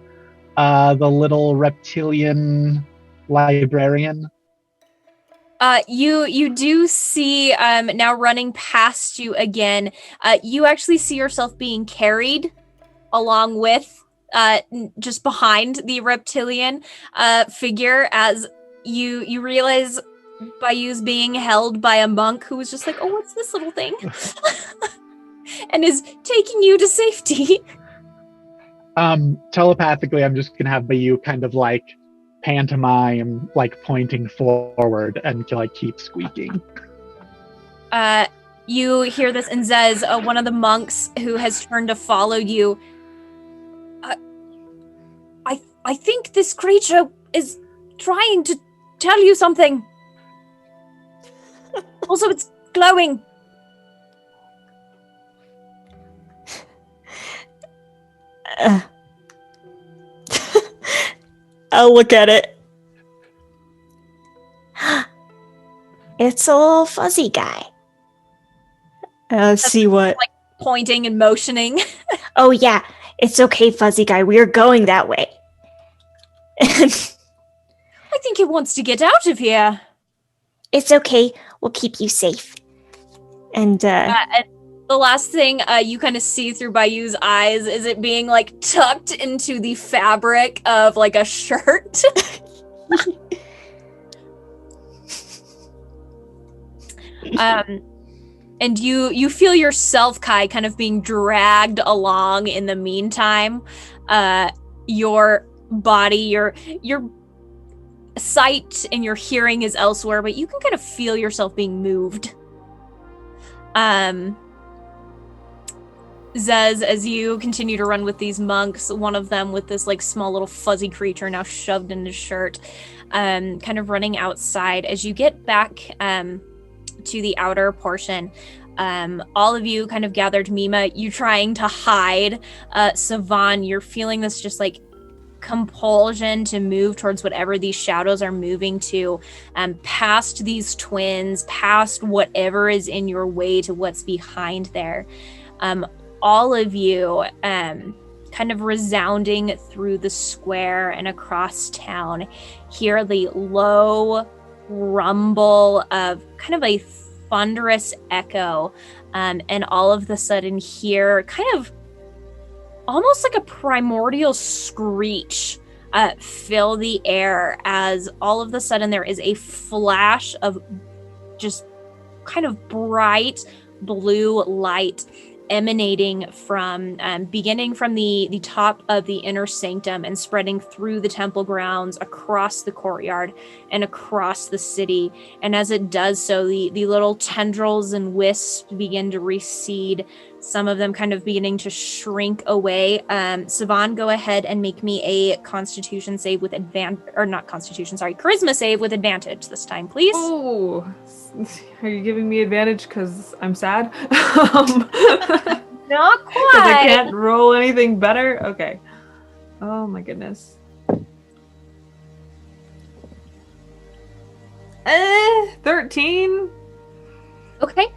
the little reptilian librarian? You do see now running past you again. You actually see yourself being carried along with just behind the reptilian figure as you realize Bayou's being held by a monk who was just like, oh, what's this little thing? And is taking you to safety. Telepathically, I'm just gonna have Bayou kind of like pantomime, like pointing forward and like keep squeaking. You hear this and Zez, one of the monks who has turned to follow you. I think this creature is trying to tell you something. Also, it's glowing. I'll look at it. It's a little fuzzy guy. See what? Like pointing and motioning. Oh yeah, it's okay, fuzzy guy. We are going that way. I think he wants to get out of here. It's okay. We'll keep you safe. And and the last thing you kind of see through Bayou's eyes is it being like tucked into the fabric of like a shirt. And you feel yourself, Kai, kind of being dragged along in the meantime. Your body, your sight and your hearing is elsewhere, but you can kind of feel yourself being moved. Zez, as you continue to run with these monks, one of them with this like small little fuzzy creature now shoved in his shirt, kind of running outside. As you get back to the outer portion, all of you kind of gathered. Mima, you trying to hide. Savan, you're feeling this just like compulsion to move towards whatever these shadows are moving to, past these twins, past whatever is in your way to what's behind there. All of you kind of resounding through the square and across town hear the low rumble of kind of a thunderous echo, and all of the sudden hear kind of almost like a primordial screech fill the air as all of the sudden there is a flash of just kind of bright blue light emanating from, beginning from the top of the inner sanctum and spreading through the temple grounds, across the courtyard, and across the city. And as it does so, the little tendrils and wisps begin to recede, some of them kind of beginning to shrink away. Savan, go ahead and make me a constitution save with charisma save with advantage this time, please. Oh, are you giving me advantage because I'm sad? Not quite. Because I can't roll anything better? Okay. Oh my goodness. 13? Okay.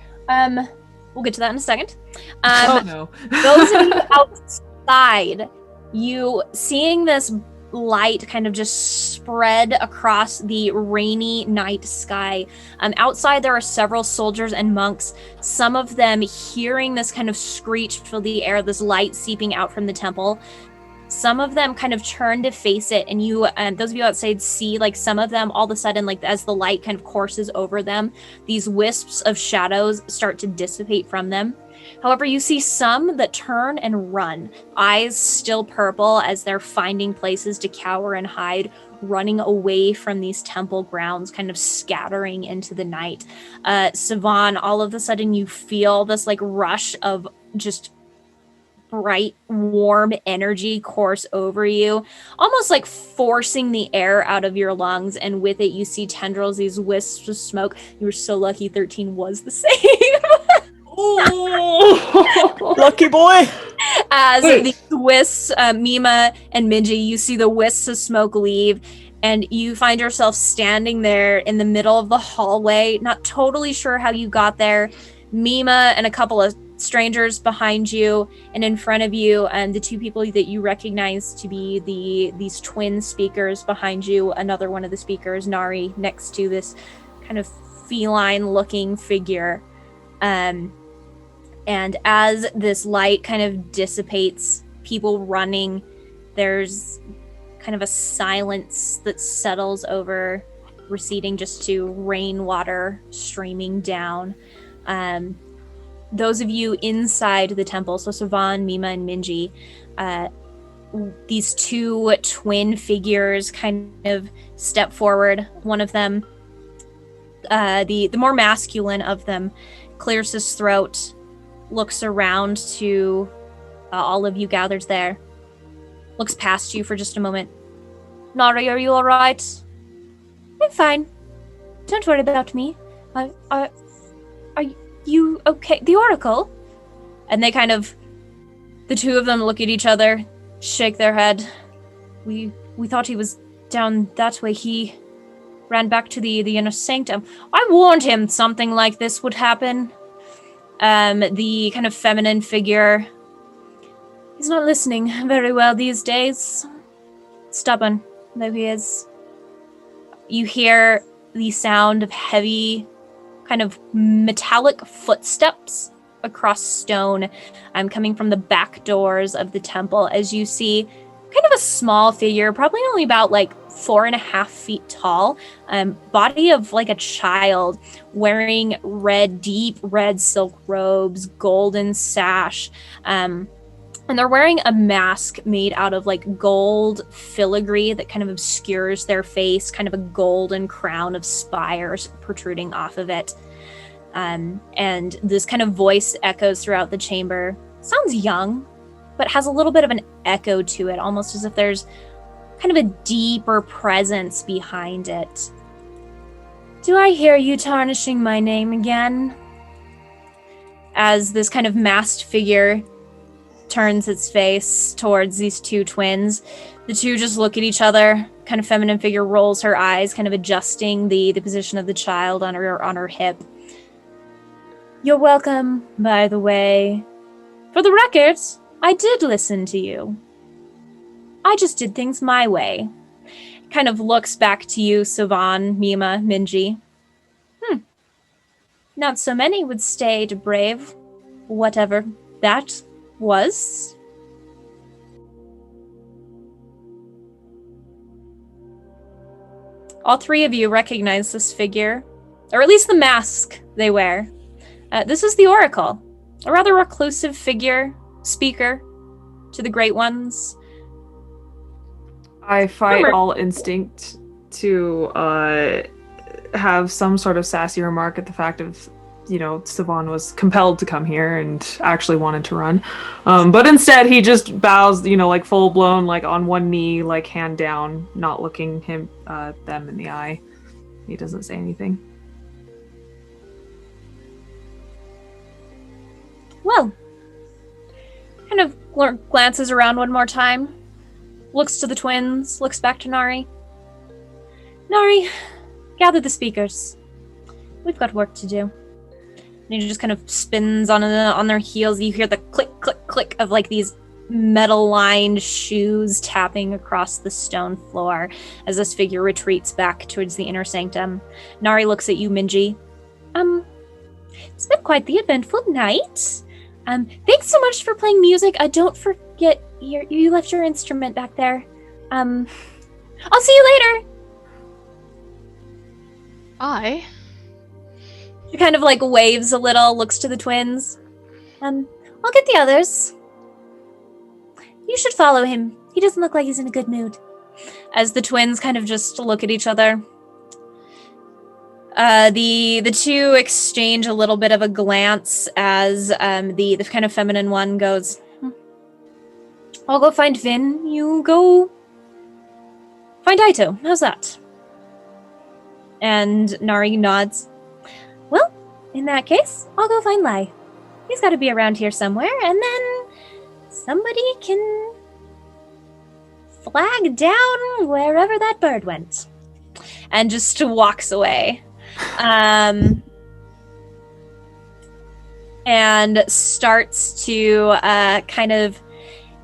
We'll get to that in a second. Oh no. Those of you outside, you seeing this light kind of just spread across the rainy night sky. Outside there are several soldiers and monks, some of them hearing this kind of screech fill the air, this light seeping out from the temple. Some of them kind of turn to face it, and you, those of you outside, see like some of them all of a sudden, like as the light kind of courses over them, these wisps of shadows start to dissipate from them. However, you see some that turn and run, eyes still purple as they're finding places to cower and hide, running away from these temple grounds, kind of scattering into the night. Sivan, all of a sudden you feel this like rush of just bright, warm energy course over you, almost like forcing the air out of your lungs, and with it you see tendrils, these wisps of smoke. You were so lucky 13 was the same. Oh, lucky boy. As these wisps, Mima and Minji, you see the wisps of smoke leave, and you find yourself standing there in the middle of the hallway, not totally sure how you got there. Mima and a couple of strangers behind you, and in front of you, and the two people that you recognize to be these twin speakers behind you. Another one of the speakers, Nari, next to this kind of feline-looking figure. And as this light kind of dissipates, people running, there's kind of a silence that settles over, receding just to rainwater streaming down. Those of you inside the temple, so Sivan, Mima, and Minji, these two twin figures kind of step forward. One of them, the more masculine of them, clears his throat, looks around to all of you gathered there, looks past you for just a moment. Nari, are you all right? I'm fine. Don't worry about me. Are you okay? The Oracle? And they kind of, the two of them look at each other, shake their head. We thought he was down that way. He ran back to the inner sanctum. I warned him something like this would happen. The kind of feminine figure, he's not listening very well these days. Stubborn though he is. You hear the sound of heavy, kind of metallic footsteps across stone, coming from the back doors of the temple, as you see kind of a small figure, probably only about like 4.5 feet tall, body of like a child, wearing deep red silk robes, golden sash, and they're wearing a mask made out of like gold filigree that kind of obscures their face, kind of a golden crown of spires protruding off of it. And this kind of voice echoes throughout the chamber. Sounds young, but has a little bit of an echo to it, almost as if there's kind of a deeper presence behind it. Do I hear you tarnishing my name again? As this kind of masked figure turns its face towards these two twins, the two just look at each other. Kind of feminine figure rolls her eyes, kind of adjusting the position of the child on her hip. You're welcome, by the way. For the record, I did listen to you. I just did things my way. Kind of looks back to you, Sivan, Mima, Minji. Not so many would stay to brave whatever that was. All three of you recognize this figure, or at least the mask they wear. This is the Oracle, a rather reclusive figure, speaker to the Great Ones. I fight all instinct to have some sort of sassy remark at the fact of, Sivan was compelled to come here and actually wanted to run. But instead he just bows, like full blown, like on one knee, like hand down, not looking them in the eye. He doesn't say anything. Well, kind of glances around one more time, looks to the twins, looks back to Nari. Nari, gather the speakers. We've got work to do. And he just kind of spins on their heels. You hear the click, click, click of like these metal-lined shoes tapping across the stone floor as this figure retreats back towards the inner sanctum. Nari looks at you, Minji. It's been quite the eventful night. Thanks so much for playing music. Don't forget you left your instrument back there. I'll see you later. I? She kind of like waves a little, looks to the twins. I'll get the others. You should follow him. He doesn't look like he's in a good mood. As the twins kind of just look at each other. The two exchange a little bit of a glance as the kind of feminine one goes, I'll go find Vin. You go find Aito. How's that? And Nari nods. Well, in that case, I'll go find Lai. He's got to be around here somewhere, and then somebody can flag down wherever that bird went. And just walks away. And starts to kind of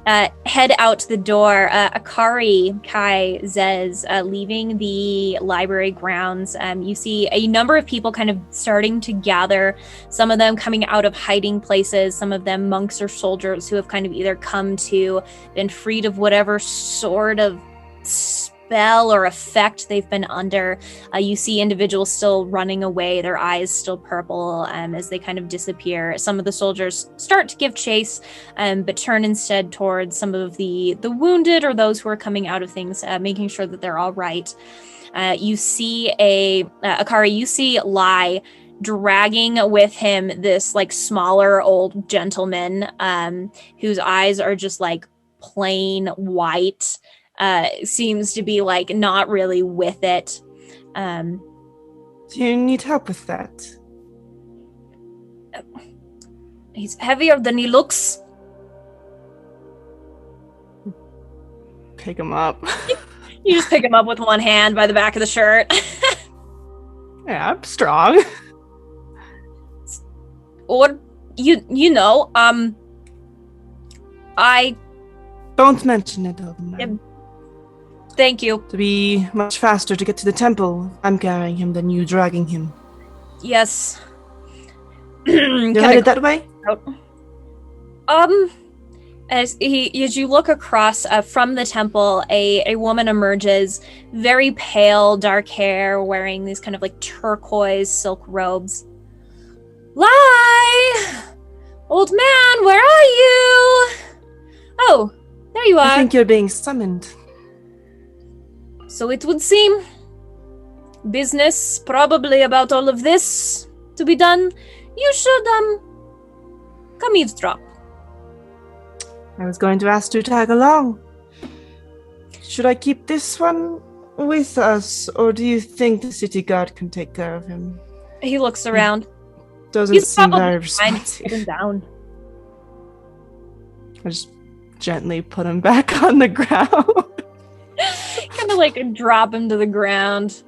head out the door. Akari, Kai, Zez, leaving the library grounds. You see a number of people kind of starting to gather, some of them coming out of hiding places, some of them monks or soldiers who have kind of either come to, been freed of whatever sort of spell or effect they've been under. You see individuals still running away, their eyes still purple as they kind of disappear. Some of the soldiers start to give chase, but turn instead towards some of the wounded or those who are coming out of things, making sure that they're all right. You see Akari, you see Lai dragging with him this like smaller old gentleman whose eyes are just like plain white. Seems to be like not really with it. Do you need help with that? He's heavier than he looks. Pick him up. You just pick him up with one hand by the back of the shirt. Yeah, I'm strong. Or you know, I Don't mention it, old man. Thank you. To be much faster to get to the temple, I'm carrying him than you dragging him. Yes. You're headed that way? As you look across from the temple, a woman emerges, very pale, dark hair, wearing these kind of like turquoise silk robes. Lai! Old man, where are you? Oh, there you are. I think you're being summoned. So it would seem. Business probably about all of this to be done. You should, come eavesdrop. I was going to ask to tag along. Should I keep this one with us, or do you think the city guard can take care of him? He looks around. Doesn't He's seem probably very fine. responsive. Put him down. I just gently put him back on the ground. Kind of like drop him to the ground.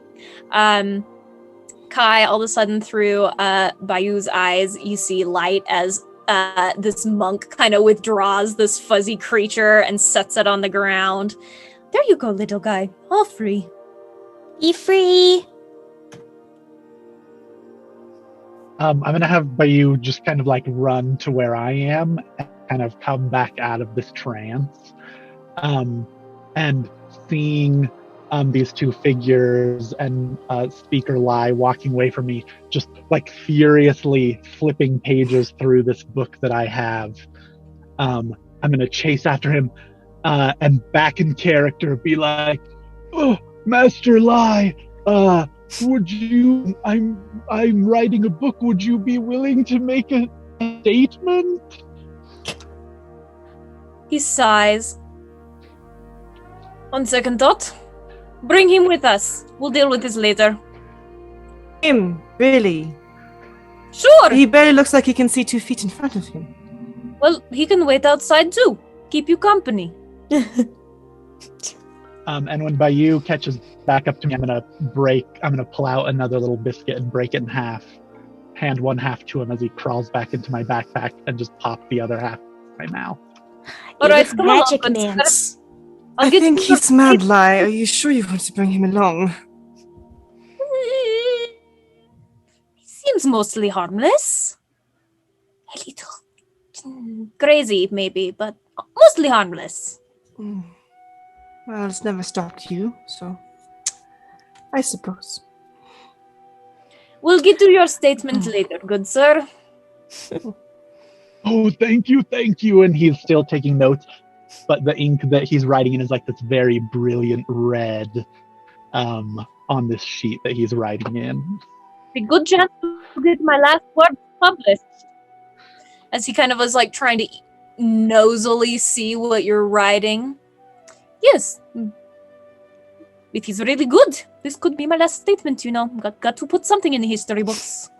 Kai, all of a sudden through Bayou's eyes, you see light as this monk kind of withdraws this fuzzy creature and sets it on the ground. There you go, little guy. All free. Be free. I'm gonna have Bayou just kind of like run to where I am and kind of come back out of this trance. And seeing these two figures and Speaker Lai walking away from me, just like furiously flipping pages through this book that I have. I'm gonna chase after him and back in character be like, "Oh, Master Lai, would you? I'm writing a book. Would you be willing to make a statement?" He sighs. On second thought, bring him with us. We'll deal with this later. Him, really? Sure! He barely looks like he can see 2 feet in front of him. Well, he can wait outside too. Keep you company. And when Bayou catches back up to me, I'm gonna pull out another little biscuit and break it in half. Hand one half to him as he crawls back into my backpack and just pop the other half in my mouth. All right, Even come along, magic good sir. mans. I get think you your he's mad, Lai. Are you sure you want to bring him along? He seems mostly harmless. A little crazy, maybe, but mostly harmless. Well, it's never stopped you, so I suppose. We'll get to your statement later, good sir. Oh, thank you, thank you. And he's still taking notes, but the ink that he's writing in is like this very brilliant red on this sheet that he's writing in. A good chance to get my last word published. As he kind of was like trying to nosily see what you're writing. Yes. It is really good. This could be my last statement, you know. Got to put something in the history books.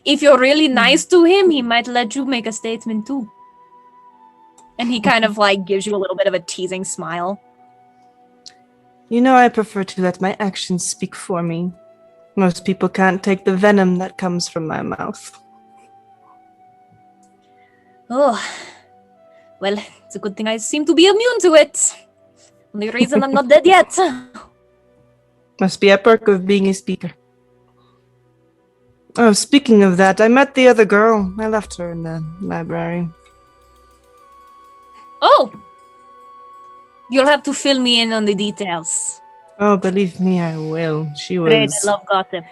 If you're really nice to him, he might let you make a statement too. And he kind of like gives you a little bit of a teasing smile. You know, I prefer to let my actions speak for me. Most people can't take the venom that comes from my mouth. Oh, well, it's a good thing I seem to be immune to it. Only reason I'm not dead yet. Must be a perk of being a speaker. Oh, speaking of that, I met the other girl. I left her in the library. Oh! You'll have to fill me in on the details. Oh, believe me, I will. She was Great, I love gossip.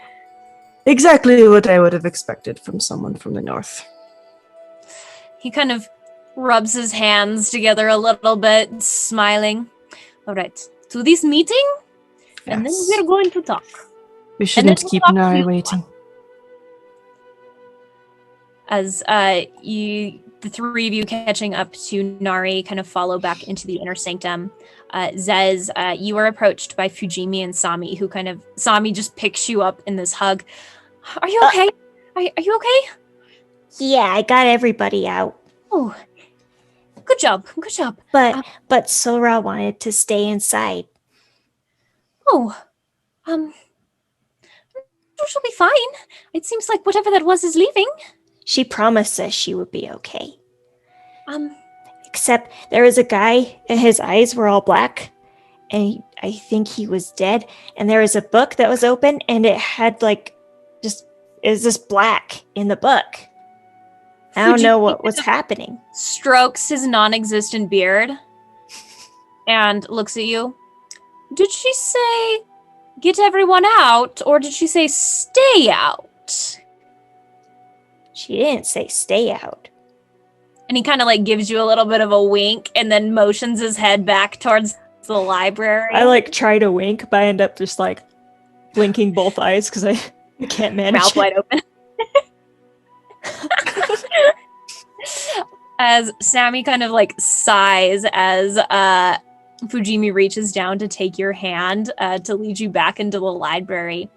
exactly what I would have expected from someone from the north. He kind of rubs his hands together a little bit, smiling. All right, to this meeting, and then Yes. we're going to talk. We shouldn't we'll keep talk to Nari you. waiting. As the three of you catching up to Nari kind of follow back into the inner sanctum. Zez, you are approached by Fujimi and Sami, who Sami just picks you up in this hug. Are you okay? Are you okay? Yeah, I got everybody out. Oh, good job. But Sora wanted to stay inside. Oh, she'll be fine. It seems like whatever that was is leaving. She promised us she would be okay. Um, Except there was a guy and his eyes were all black. And I think he was dead. And there was a book that was open and it had it was just black in the book. I don't know what was happening. strokes his non-existent beard and looks at you. Did she say get everyone out, or did she say stay out? She didn't say stay out. And he kind of gives you a little bit of a wink and then motions his head back towards the library. I try to wink, but I end up just blinking both eyes because I can't manage mouth it. wide open. As Sammy kind of sighs as Fujimi reaches down to take your hand to lead you back into the library.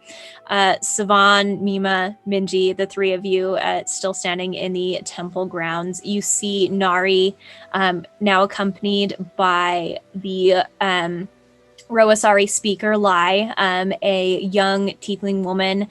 Savan, Mima, Minji, the three of you still standing in the temple grounds. You see Nari now accompanied by the Roasari speaker, Lai, a young tiefling woman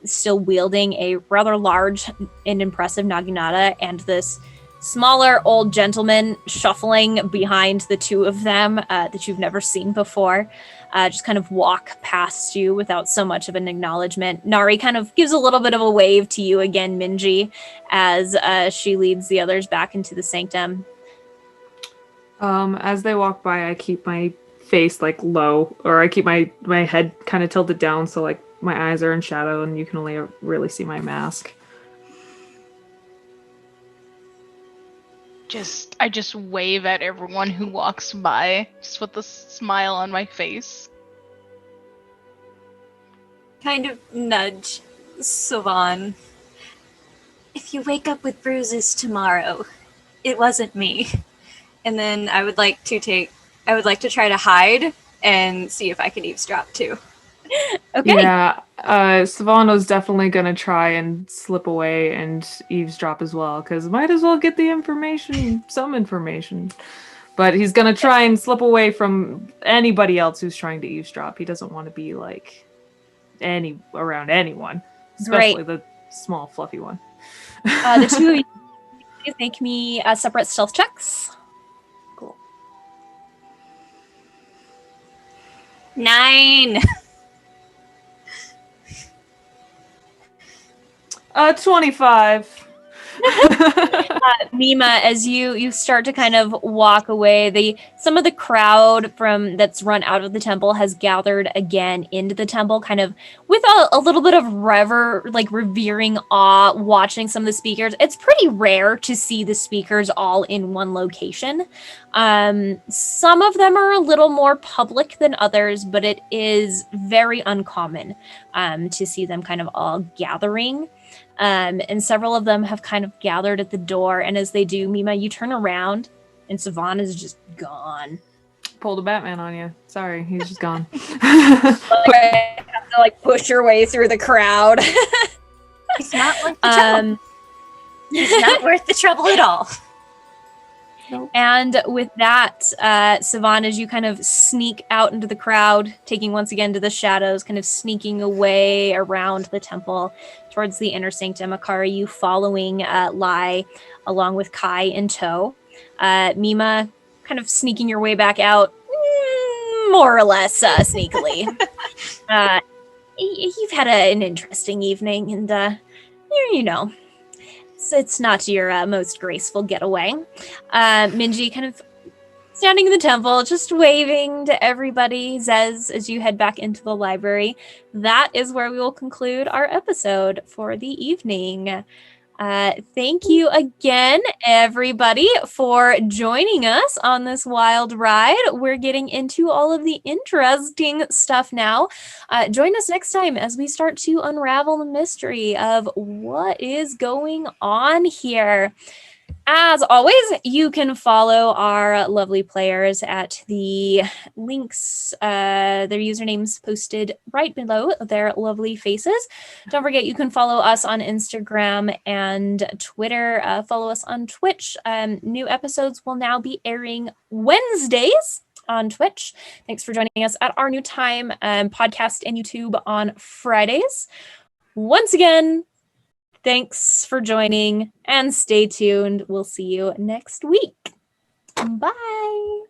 still wielding a rather large and impressive naginata, and this smaller old gentleman shuffling behind the two of them that you've never seen before, just kind of walk past you without so much of an acknowledgement. Nari kind of gives a little bit of a wave to you again, Minji, as she leads the others back into the sanctum. As they walk by, I keep my face low, or I keep my head kind of tilted down so my eyes are in shadow and you can only really see my mask. I just wave at everyone who walks by, just with a smile on my face. Kind of nudge Savan. If you wake up with bruises tomorrow, it wasn't me. And then I would like to try to hide and see if I can eavesdrop too. Okay. Yeah, Savano's definitely gonna try and slip away and eavesdrop as well, because might as well get the information, some information. But he's gonna try and slip away from anybody else who's trying to eavesdrop. He doesn't want to be around anyone, especially the small fluffy one. The two of you please make me separate stealth checks. 9. 25. Mima, as you start to kind of walk away, some of the crowd that's run out of the temple has gathered again into the temple, kind of with a little bit of revering awe, watching some of the speakers. It's pretty rare to see the speakers all in one location. Some of them are a little more public than others, but it is very uncommon to see them kind of all gathering. And several of them have kind of gathered at the door. And as they do, Mima, you turn around and Savan is just gone. Pulled a Batman on you. Sorry, he's just gone. Have to push your way through the crowd. It's not worth the trouble. It's not worth the trouble at all. Nope. And with that, Savan, as you kind of sneak out into the crowd, taking once again to the shadows, kind of sneaking away around the temple towards the inner sanctum, Akari, you following Lai along with Kai in tow. Mima, kind of sneaking your way back out, more or less sneakily. You've had an interesting evening, and you know, it's not your most graceful getaway. Minji kind of standing in the temple, just waving to everybody. Zez, as you head back into the library. That is where we will conclude our episode for the evening. Thank you again, everybody, for joining us on this wild ride. We're getting into all of the interesting stuff now. Join us next time as we start to unravel the mystery of what is going on here. As always, you can follow our lovely players at the links, their usernames posted right below their lovely faces. Don't forget, you can follow us on Instagram and Twitter. Follow us on Twitch. New episodes will now be airing Wednesdays on Twitch. Thanks for joining us at our new time, podcast and YouTube on Fridays. Once again, thanks for joining and stay tuned. We'll see you next week. Bye.